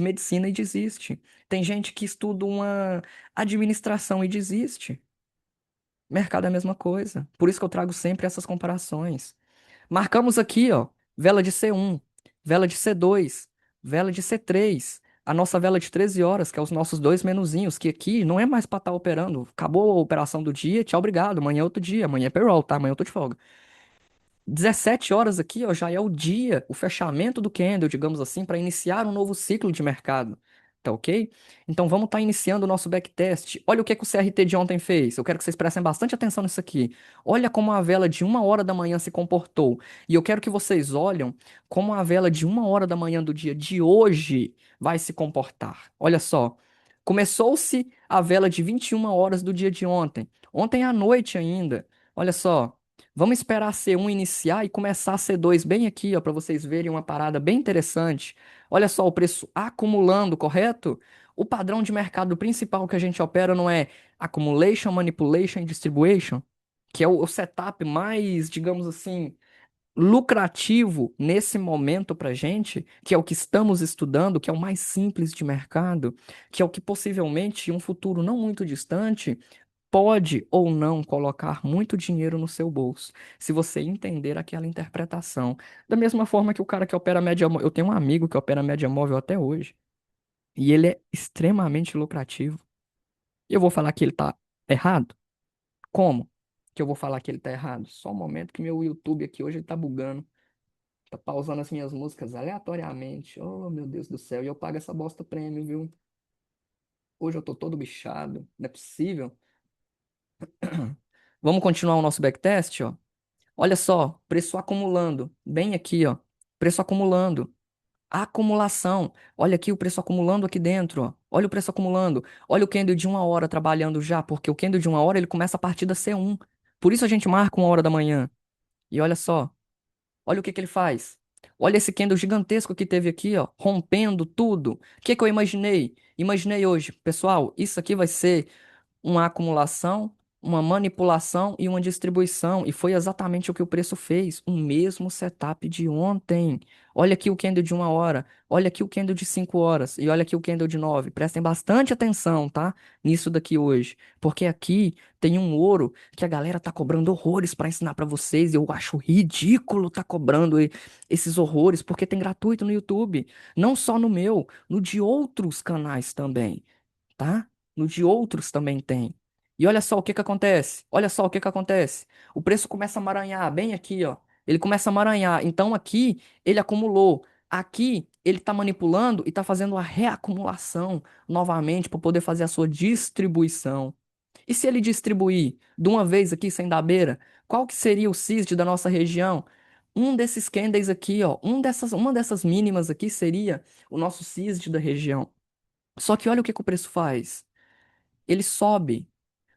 medicina e desiste. Tem gente que estuda uma administração e desiste. Mercado é a mesma coisa. Por isso que eu trago sempre essas comparações. Marcamos aqui, ó, vela de C1, vela de C2, vela de C3, a nossa vela de 13 horas, que é os nossos dois menuzinhos, que aqui não é mais para estar operando. Acabou a operação do dia, tchau, obrigado. Amanhã é outro dia, amanhã é payroll, tá? Amanhã eu tô de folga. 17 horas aqui, ó, já é o dia, o fechamento do candle, digamos assim, para iniciar um novo ciclo de mercado. Tá ok? Então vamos estar iniciando o nosso backtest. Olha o que que o CRT de ontem fez. Eu quero que vocês prestem bastante atenção nisso aqui. Olha como a vela de 1 hora da manhã se comportou. E eu quero que vocês olhem como a vela de 1 hora da manhã do dia de hoje vai se comportar. Olha só. Começou-se a vela de 21 horas do dia de ontem. Ontem à noite ainda. Olha só. Vamos esperar a C1 iniciar e começar a C2 bem aqui, ó, para vocês verem uma parada bem interessante. Olha só o preço acumulando, correto? O padrão de mercado principal que a gente opera não é accumulation, manipulation e distribution, que é o setup mais, digamos assim, lucrativo nesse momento para gente, que é o que estamos estudando, que é o mais simples de mercado, que é o que possivelmente em um futuro não muito distante pode ou não colocar muito dinheiro no seu bolso, se você entender aquela interpretação. Da mesma forma que o cara que opera média móvel, eu tenho um amigo que opera média móvel até hoje, e ele é extremamente lucrativo. E eu vou falar que ele tá errado? Como que eu vou falar que ele tá errado? Só um momento que meu YouTube aqui hoje ele tá bugando, tá pausando as minhas músicas aleatoriamente. Oh, meu Deus do céu, e eu pago essa bosta prêmio, viu? Hoje eu tô todo bichado, não é possível. Vamos continuar o nosso backtest, ó. Olha só, preço acumulando, bem aqui, ó. Preço acumulando. Acumulação. Olha aqui o preço acumulando aqui dentro, ó. Olha o preço acumulando. Olha o candle de 1 hora trabalhando já, porque o candle de 1 hora ele começa a partir da C1. Por isso a gente marca 1 hora da manhã. E olha só, olha o que que ele faz. Olha esse candle gigantesco que teve aqui, ó, rompendo tudo. O que que eu imaginei? Imaginei hoje, pessoal, isso aqui vai ser uma acumulação, uma manipulação e uma distribuição. E foi exatamente o que o preço fez. O mesmo setup de ontem. Olha aqui o candle de 1 hora. Olha aqui o candle de 5 horas. E olha aqui o candle de 9. Prestem bastante atenção, tá? Nisso daqui hoje. Porque aqui tem um ouro que a galera tá cobrando horrores para ensinar para vocês. Eu acho ridículo tá cobrando esses horrores, porque tem gratuito no YouTube. Não só no meu, no de outros canais também, tá? No de outros também tem. E olha só o que que acontece. Olha só o que que acontece. O preço começa a maranhar bem aqui, ó. Ele começa a maranhar. Então aqui ele acumulou. Aqui ele está manipulando e está fazendo a reacumulação novamente para poder fazer a sua distribuição. E se ele distribuir de uma vez aqui sem dar beira, qual que seria o CISD da nossa região? Um desses candles aqui, ó, uma dessas mínimas aqui seria o nosso CISD da região. Só que olha o que que o preço faz. Ele sobe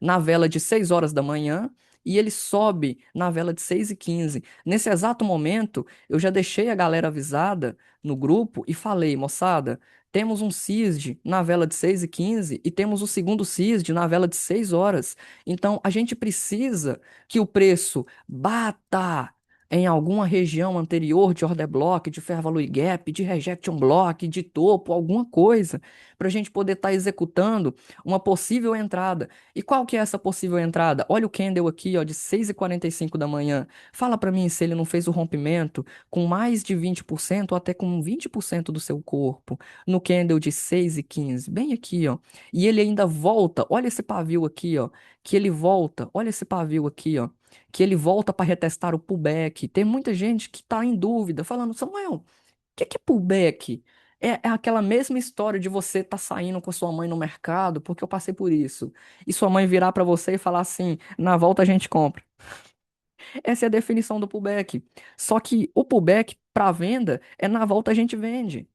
na vela de 6 horas da manhã e ele sobe na vela de 6h15. Nesse exato momento, eu já deixei a galera avisada no grupo e falei, moçada, temos um CISD na vela de 6h15 e temos o segundo CISD na vela de 6 horas. Então, a gente precisa que o preço bata em alguma região anterior de order block, de fair value gap, de rejection block, de topo, alguma coisa, para a gente poder estar executando uma possível entrada. E qual que é essa possível entrada? Olha o candle aqui, ó, de 6h45 da manhã. Fala para mim se ele não fez o rompimento com mais de 20% ou até com 20% do seu corpo no candle de 6h15, bem aqui, ó. E ele ainda volta, olha esse pavio aqui, ó, que ele volta, olha esse pavio aqui, ó, que ele volta para retestar o pullback. Tem muita gente que está em dúvida, falando, Samuel, o que que é pullback? É aquela mesma história de você estar saindo com sua mãe no mercado, porque eu passei por isso. E sua mãe virar para você e falar assim: na volta a gente compra. Essa é a definição do pullback. Só que o pullback para venda é na volta a gente vende.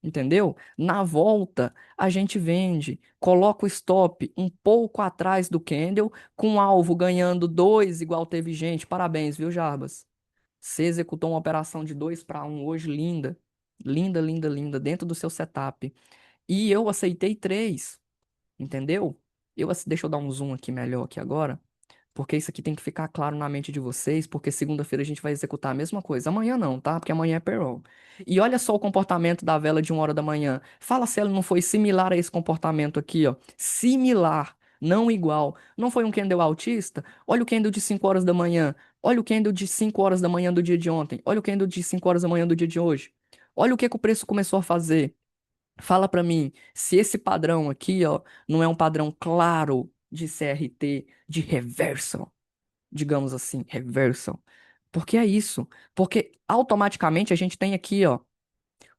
Entendeu? Na volta, a gente vende, coloca o stop um pouco atrás do candle, com o alvo ganhando 2, igual teve gente. Parabéns, viu, Jarbas? Você executou uma operação de 2 para 1 hoje, linda. Linda, linda, linda, dentro do seu setup. E eu aceitei 3, entendeu? Deixa eu dar um zoom aqui melhor aqui agora. Porque isso aqui tem que ficar claro na mente de vocês, porque segunda-feira a gente vai executar a mesma coisa. Amanhã não, tá? Porque amanhã é payroll. E olha só o comportamento da vela de 1 hora da manhã. Fala se ela não foi similar a esse comportamento aqui, ó. Similar, não igual. Não foi um candle altista? Olha o candle de 5 horas da manhã. Olha o candle de 5 horas da manhã do dia de ontem. Olha o candle de 5 horas da manhã do dia de hoje. Olha o que que o preço começou a fazer. Fala pra mim se esse padrão aqui, ó, não é um padrão claro de CRT de reversal, digamos assim, reversal. Porque é isso. Porque automaticamente a gente tem aqui, ó,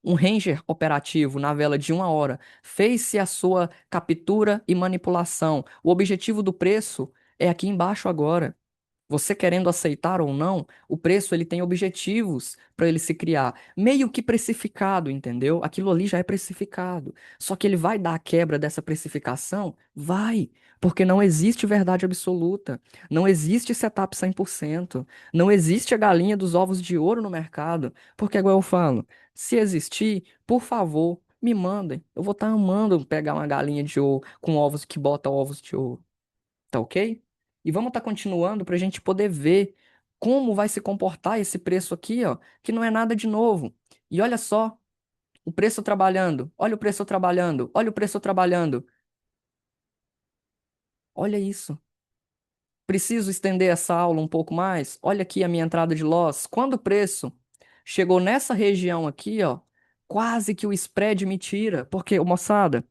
um ranger operativo na vela de 1 hora. Fez-se a sua captura e manipulação. O objetivo do preço é aqui embaixo agora. Você querendo aceitar ou não, o preço ele tem objetivos para ele se criar, meio que precificado, entendeu? Aquilo ali já é precificado. Só que ele vai dar a quebra dessa precificação? Vai, porque não existe verdade absoluta, não existe setup 100%, não existe a galinha dos ovos de ouro no mercado, porque igual eu falo, se existir, por favor, me mandem. Eu vou estar amando pegar uma galinha de ouro com ovos que bota ovos de ouro. Tá ok? E vamos estar continuando para a gente poder ver como vai se comportar esse preço aqui, ó, que não é nada de novo. E olha só, o preço trabalhando, olha o preço trabalhando, olha o preço trabalhando. Olha isso. Preciso estender essa aula um pouco mais? Olha aqui a minha entrada de loss. Quando o preço chegou nessa região aqui, ó, quase que o spread me tira, porque, moçada,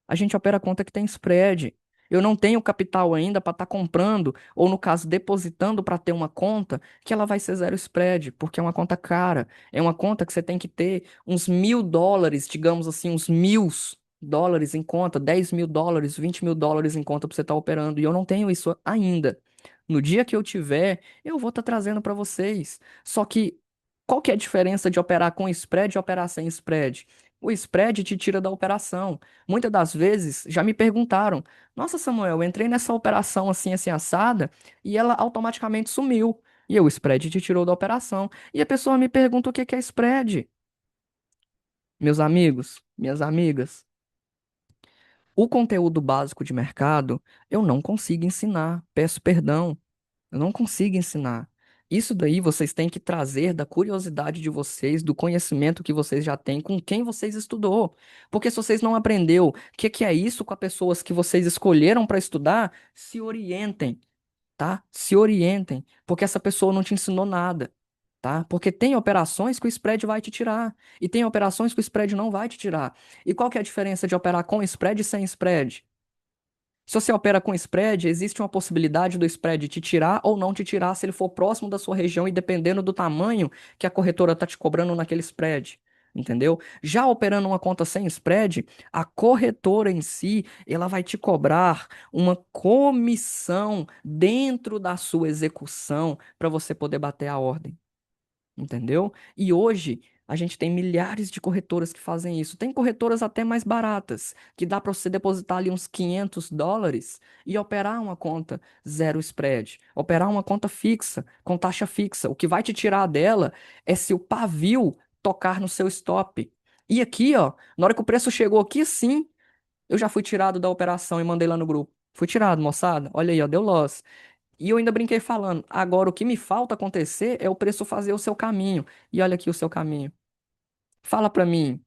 a gente opera conta que tem spread. Eu não tenho capital ainda para estar comprando, ou no caso, depositando para ter uma conta que ela vai ser zero spread, porque é uma conta cara. É uma conta que você tem que ter uns US$ 1.000, digamos assim, uns US$ 1.000 em conta, US$ 10.000, US$ 20.000 em conta para você estar operando. E eu não tenho isso ainda. No dia que eu tiver, eu vou estar trazendo para vocês. Só que qual que é a diferença de operar com spread e operar sem spread? O spread te tira da operação. Muitas das vezes já me perguntaram: Nossa, Samuel, eu entrei nessa operação assim, assim, assada, e ela automaticamente sumiu. E o spread te tirou da operação. E a pessoa me pergunta o que que é spread. Meus amigos, minhas amigas, o conteúdo básico de mercado eu não consigo ensinar. Peço perdão. Eu não consigo ensinar. Isso daí vocês têm que trazer da curiosidade de vocês, do conhecimento que vocês já têm, com quem vocês estudou. Porque se vocês não aprendeu o que que é isso com as pessoas que vocês escolheram para estudar, se orientem, tá? Se orientem, porque essa pessoa não te ensinou nada, tá? Porque tem operações que o spread vai te tirar e tem operações que o spread não vai te tirar. E qual que é a diferença de operar com spread e sem spread? Se você opera com spread, existe uma possibilidade do spread te tirar ou não te tirar se ele for próximo da sua região e dependendo do tamanho que a corretora está te cobrando naquele spread. Entendeu? Já operando uma conta sem spread, a corretora em si, ela vai te cobrar uma comissão dentro da sua execução para você poder bater a ordem. Entendeu? E hoje a gente tem milhares de corretoras que fazem isso. Tem corretoras até mais baratas, que dá para você depositar ali uns US$ 500 e operar uma conta zero spread, operar uma conta fixa, com taxa fixa. O que vai te tirar dela é se o pavio tocar no seu stop. E aqui, ó, na hora que o preço chegou aqui, sim, eu já fui tirado da operação e mandei lá no grupo. Fui tirado, moçada. Olha aí, ó, deu loss. E eu ainda brinquei falando, agora o que me falta acontecer é o preço fazer o seu caminho. E olha aqui o seu caminho. Fala pra mim,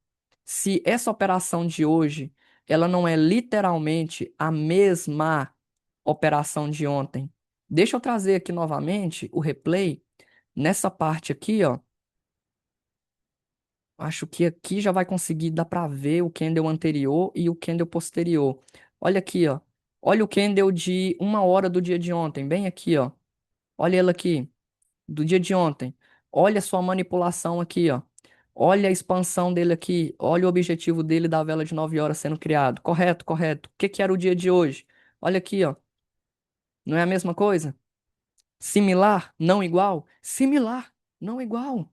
se essa operação de hoje, ela não é literalmente a mesma operação de ontem. Deixa eu trazer aqui novamente o replay nessa parte aqui, ó. Acho que aqui já vai conseguir dar pra ver o candle anterior e o candle posterior. Olha aqui, ó. Olha o candle de 1 hora do dia de ontem, bem aqui, ó. Olha ele aqui. Do dia de ontem. Olha a sua manipulação aqui, ó. Olha a expansão dele aqui. Olha o objetivo dele da vela de 9 horas sendo criado. Correto, correto. O que que era o dia de hoje? Olha aqui, ó. Não é a mesma coisa? Similar, não igual? Similar, não igual.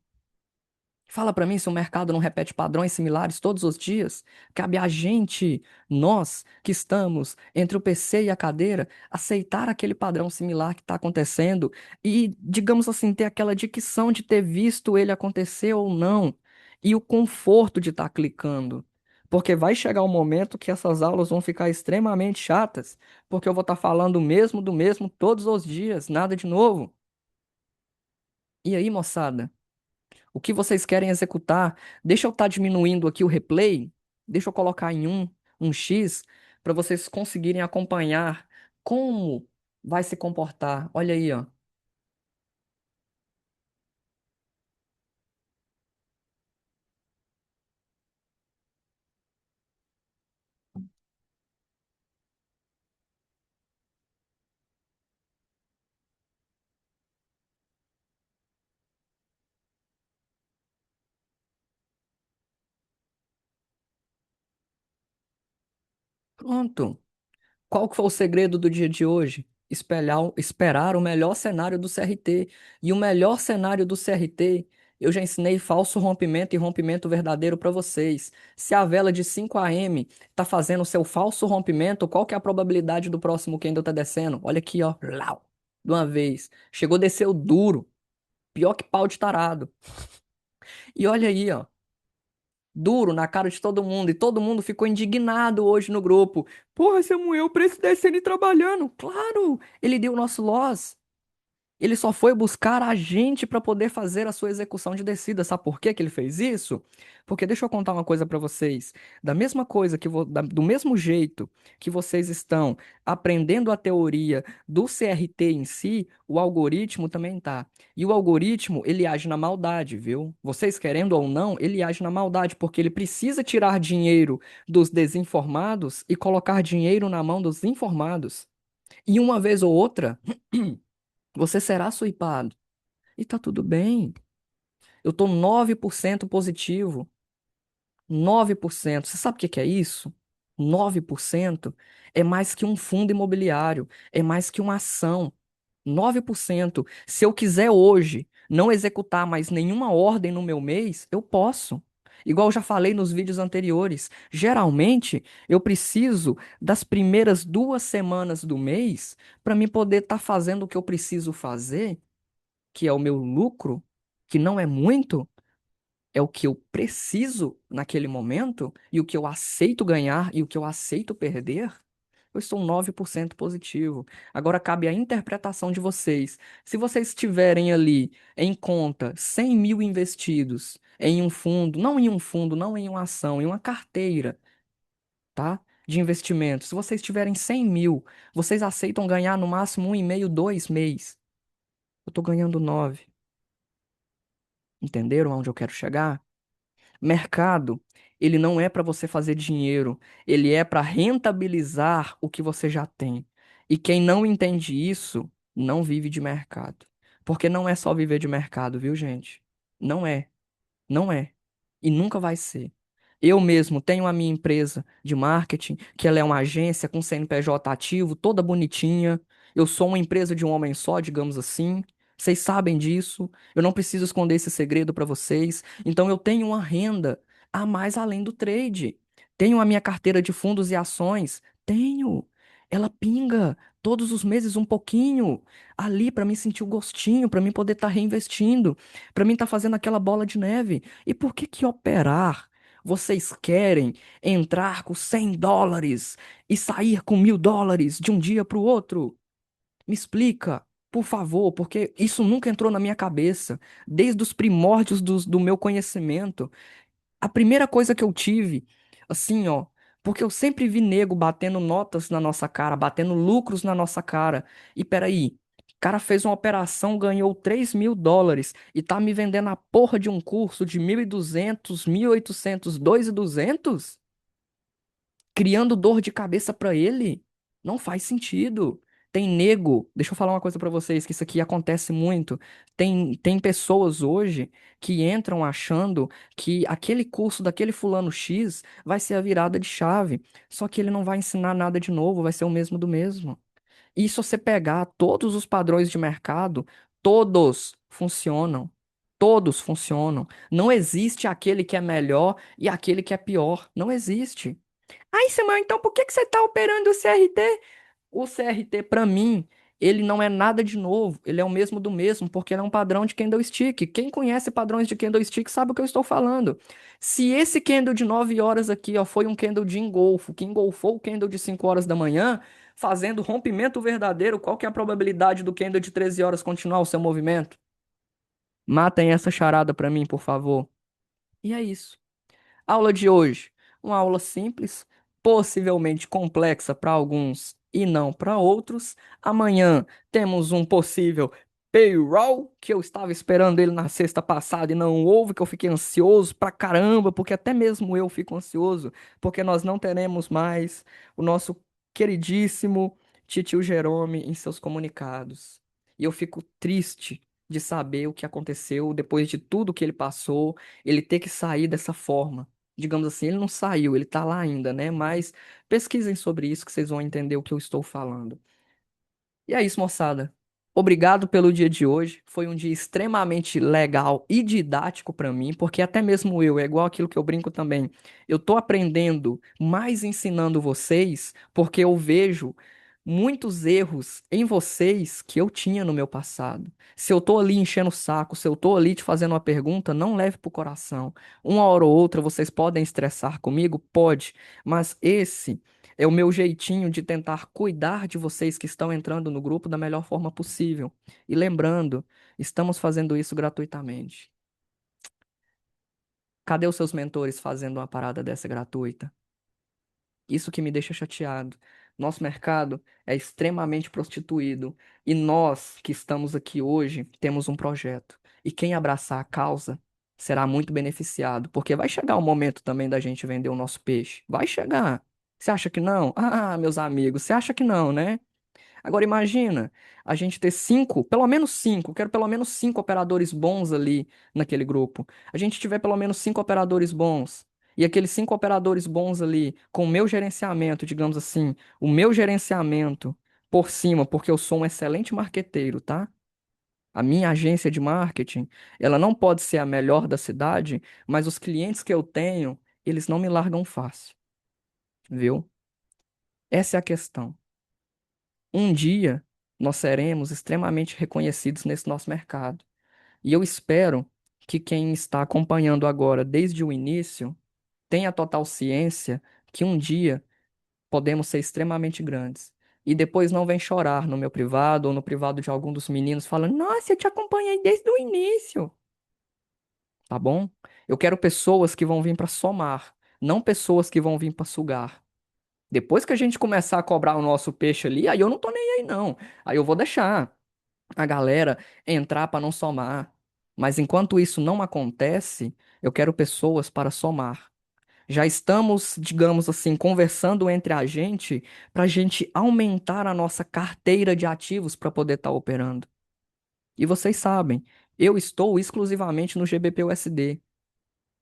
Fala pra mim se o mercado não repete padrões similares todos os dias. Cabe a gente, nós que estamos entre o PC e a cadeira, aceitar aquele padrão similar que está acontecendo e, digamos assim, ter aquela dicção de ter visto ele acontecer ou não e o conforto de estar clicando. Porque vai chegar um momento que essas aulas vão ficar extremamente chatas, porque eu vou estar falando o mesmo do mesmo todos os dias, nada de novo. E aí, moçada? O que vocês querem executar? Deixa eu estar diminuindo aqui o replay. Deixa eu colocar em um X, para vocês conseguirem acompanhar como vai se comportar. Olha aí, ó. Pronto. Qual que foi o segredo do dia de hoje? Esperar o melhor cenário do CRT. E o melhor cenário do CRT, eu já ensinei falso rompimento e rompimento verdadeiro para vocês. Se a vela de 5 AM está fazendo o seu falso rompimento, qual que é a probabilidade do próximo candle tá descendo? Olha aqui, ó. Lau, de uma vez. Chegou, desceu duro. Pior que pau de tarado. E olha aí, ó. Duro na cara de todo mundo. E todo mundo ficou indignado hoje no grupo. Porra, Samuel, o preço descendo e trabalhando. Claro, ele deu o nosso loss. Ele só foi buscar a gente para poder fazer a sua execução de descida. Sabe por que que ele fez isso? Porque deixa eu contar uma coisa para vocês. Da mesma coisa do mesmo jeito que vocês estão aprendendo a teoria do CRT em si, o algoritmo também tá. E o algoritmo, ele age na maldade, viu? Vocês querendo ou não, ele age na maldade, porque ele precisa tirar dinheiro dos desinformados e colocar dinheiro na mão dos informados. E uma vez ou outra, você será suipado. E tá tudo bem. Eu tô 9% positivo. 9%. Você sabe o que que é isso? 9% é mais que um fundo imobiliário, é mais que uma ação. 9%. Se eu quiser hoje não executar mais nenhuma ordem no meu mês, eu posso. Igual eu já falei nos vídeos anteriores, geralmente eu preciso das primeiras 2 semanas do mês para me poder estar fazendo o que eu preciso fazer, que é o meu lucro, que não é muito, é o que eu preciso naquele momento, e o que eu aceito ganhar e o que eu aceito perder, eu estou 9% positivo. Agora cabe a interpretação de vocês. Se vocês tiverem ali em conta 100 mil investidos em um fundo, não em um fundo, não em uma ação, em uma carteira, tá? De investimento. Se vocês tiverem 100 mil, vocês aceitam ganhar no máximo 1,5, 2 mês. Eu estou ganhando 9. Entenderam aonde eu quero chegar? Mercado, ele não é para você fazer dinheiro, ele é para rentabilizar o que você já tem. E quem não entende isso, não vive de mercado. Porque não é só viver de mercado, viu, gente? Não é. Não é. E nunca vai ser. Eu mesmo tenho a minha empresa de marketing, que ela é uma agência com CNPJ ativo, toda bonitinha. Eu sou uma empresa de um homem só, digamos assim. Vocês sabem disso. Eu não preciso esconder esse segredo para vocês. Então eu tenho uma renda a mais além do trade. Tenho a minha carteira de fundos e ações. Tenho. Ela pinga todos os meses um pouquinho ali para mim sentir o gostinho, para mim poder estar reinvestindo, para mim estar fazendo aquela bola de neve. E por que que operar? Vocês querem entrar com US$ 100 e sair com US$ 1.000 de um dia para o outro? Me explica, por favor, porque isso nunca entrou na minha cabeça, desde os primórdios do meu conhecimento. A primeira coisa que eu tive, assim, ó, porque eu sempre vi nego batendo notas na nossa cara, batendo lucros na nossa cara. E peraí, o cara fez uma operação, ganhou US$ 3.000 e tá me vendendo a porra de um curso de 1.200, 1.800, 2.200, criando dor de cabeça pra ele? Não faz sentido. Tem nego, deixa eu falar uma coisa pra vocês, que isso aqui acontece muito. Tem pessoas hoje que entram achando que aquele curso daquele fulano X vai ser a virada de chave. Só que ele não vai ensinar nada de novo, vai ser o mesmo do mesmo. E se você pegar todos os padrões de mercado, todos funcionam. Todos funcionam. Não existe aquele que é melhor e aquele que é pior. Não existe. Aí, Samuel, então por que que você está operando o CRT? O CRT, para mim, ele não é nada de novo. Ele é o mesmo do mesmo, porque ele é um padrão de candlestick. Quem conhece padrões de candlestick sabe o que eu estou falando. Se esse candle de 9 horas aqui, ó, foi um candle de engolfo, que engolfou o candle de 5 horas da manhã, fazendo rompimento verdadeiro, qual que é a probabilidade do candle de 13 horas continuar o seu movimento? Matem essa charada para mim, por favor. E é isso. Aula de hoje, uma aula simples, possivelmente complexa para alguns e não para outros. Amanhã temos um possível payroll, que eu estava esperando ele na sexta passada e não houve, que eu fiquei ansioso pra caramba, porque até mesmo eu fico ansioso, porque nós não teremos mais o nosso queridíssimo Titio Jerome em seus comunicados. E eu fico triste de saber o que aconteceu depois de tudo que ele passou, ele ter que sair dessa forma. Digamos assim, ele não saiu, ele tá lá ainda, né? Mas pesquisem sobre isso que vocês vão entender o que eu estou falando. E é isso, moçada. Obrigado pelo dia de hoje. Foi um dia extremamente legal e didático para mim, porque até mesmo eu, é igual aquilo que eu brinco também. Eu tô aprendendo mais ensinando vocês, porque eu vejo muitos erros em vocês que eu tinha no meu passado. Se eu tô ali enchendo o saco, se eu tô ali te fazendo uma pergunta, não leve pro coração. Uma hora ou outra vocês podem estressar comigo? Pode, mas esse é o meu jeitinho de tentar cuidar de vocês que estão entrando no grupo da melhor forma possível. E lembrando, estamos fazendo isso gratuitamente. Cadê os seus mentores fazendo uma parada dessa gratuita? Isso que me deixa chateado. Nosso mercado é extremamente prostituído e nós que estamos aqui hoje temos um projeto. E quem abraçar a causa será muito beneficiado, porque vai chegar o momento também da gente vender o nosso peixe. Vai chegar. Você acha que não? Ah, meus amigos, você acha que não, né? Agora imagina a gente ter cinco, pelo menos cinco, quero pelo menos cinco operadores bons ali naquele grupo. A gente tiver pelo menos cinco operadores bons. E aqueles cinco operadores bons ali, com o meu gerenciamento, digamos assim, o meu gerenciamento por cima, porque eu sou um excelente marqueteiro, tá? A minha agência de marketing, ela não pode ser a melhor da cidade, mas os clientes que eu tenho, eles não me largam fácil, viu? Essa é a questão. Um dia nós seremos extremamente reconhecidos nesse nosso mercado. E eu espero que quem está acompanhando agora desde o início tenha total ciência que um dia podemos ser extremamente grandes. E depois não vem chorar no meu privado ou no privado de algum dos meninos falando: Nossa, eu te acompanhei desde o início. Tá bom? Eu quero pessoas que vão vir para somar, não pessoas que vão vir para sugar. Depois que a gente começar a cobrar o nosso peixe ali, aí eu não tô nem aí, não. Aí eu vou deixar a galera entrar para não somar. Mas enquanto isso não acontece, eu quero pessoas para somar. Já estamos, digamos assim, conversando entre a gente para a gente aumentar a nossa carteira de ativos para poder estar operando. E vocês sabem, eu estou exclusivamente no GBP-USD.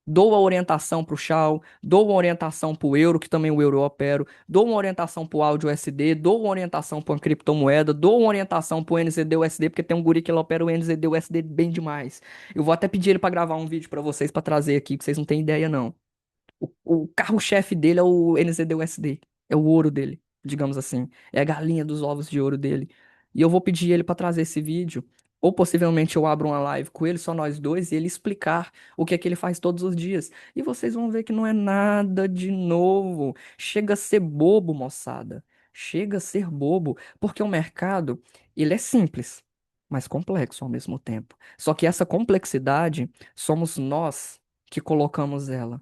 Dou a orientação para o Shao, dou uma orientação para o euro, que também o euro eu opero, dou uma orientação para o áudio USD, dou uma orientação para a criptomoeda, dou uma orientação para o NZD-USD, porque tem um guri que ele opera o NZD-USD bem demais. Eu vou até pedir ele para gravar um vídeo para vocês, para trazer aqui, que vocês não têm ideia não. O carro-chefe dele é o NZD-USD. É o ouro dele, digamos assim. É a galinha dos ovos de ouro dele. E eu vou pedir ele para trazer esse vídeo. Ou possivelmente eu abro uma live com ele, só nós dois, e ele explicar o que é que ele faz todos os dias. E vocês vão ver que não é nada de novo. Chega a ser bobo, moçada. Chega a ser bobo. Porque o mercado, ele é simples, mas complexo ao mesmo tempo. Só que essa complexidade somos nós que colocamos ela.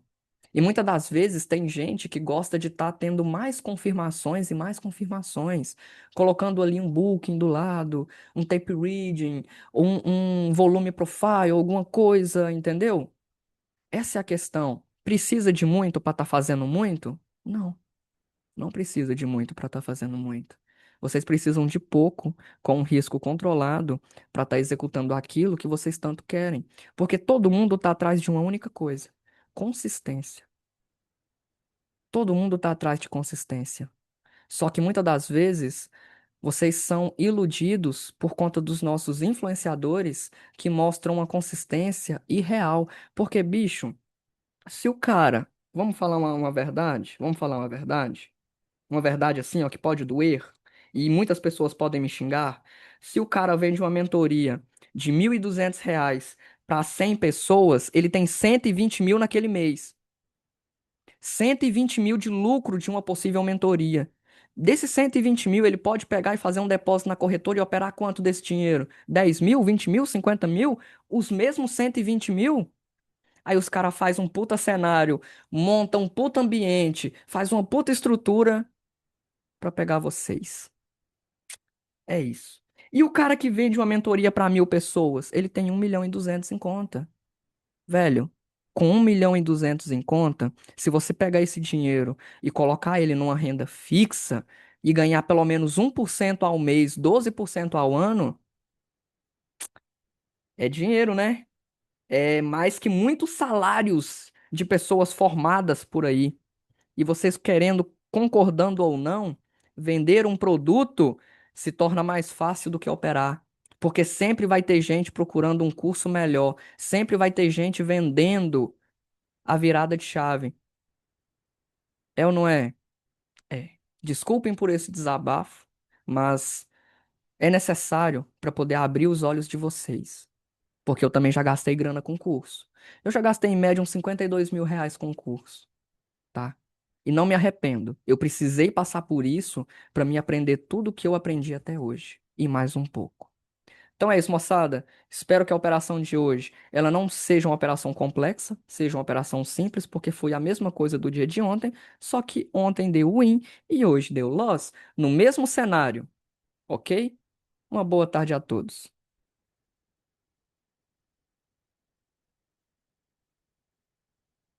E muitas das vezes tem gente que gosta de estar tendo mais confirmações e mais confirmações, colocando ali um booking do lado, um tape reading, um volume profile, alguma coisa, entendeu? Essa é a questão. Precisa de muito para estar fazendo muito? Não, não precisa de muito para estar fazendo muito. Vocês precisam de pouco, com um risco controlado, para estar executando aquilo que vocês tanto querem. Porque todo mundo está atrás de uma única coisa: consistência. Todo mundo está atrás de consistência. Só que muitas das vezes vocês são iludidos por conta dos nossos influenciadores que mostram uma consistência irreal. Porque, bicho, se o cara. Vamos falar uma verdade? Vamos falar uma verdade? Uma verdade assim, ó, que pode doer, e muitas pessoas podem me xingar. Se o cara vende uma mentoria de R$ 1.200 para 100 pessoas, ele tem 120 mil naquele mês. 120 mil de lucro de uma possível mentoria. Desses 120 mil, ele pode pegar e fazer um depósito na corretora e operar quanto desse dinheiro? 10 mil, 20 mil, 50 mil? Os mesmos 120 mil? Aí os caras fazem um puta cenário, montam um puta ambiente, faz uma puta estrutura pra pegar vocês. É isso. E o cara que vende uma mentoria para 1.000 pessoas, ele tem 1.200.000 em conta. Velho, com 1.200.000 em conta, se você pegar esse dinheiro e colocar ele numa renda fixa e ganhar pelo menos 1% ao mês, 12% ao ano, é dinheiro, né? É mais que muitos salários de pessoas formadas por aí. E vocês querendo, concordando ou não, vender um produto se torna mais fácil do que operar. Porque sempre vai ter gente procurando um curso melhor, sempre vai ter gente vendendo a virada de chave. É ou não é? É. Desculpem por esse desabafo, mas é necessário para poder abrir os olhos de vocês. Porque eu também já gastei grana com curso. Eu já gastei em média uns R$ 52.000 com curso, tá? E não me arrependo. Eu precisei passar por isso para me aprender tudo o que eu aprendi até hoje e mais um pouco. Então é isso, moçada. Espero que a operação de hoje ela não seja uma operação complexa, seja uma operação simples, porque foi a mesma coisa do dia de ontem, só que ontem deu win e hoje deu loss no mesmo cenário, ok? Uma boa tarde a todos.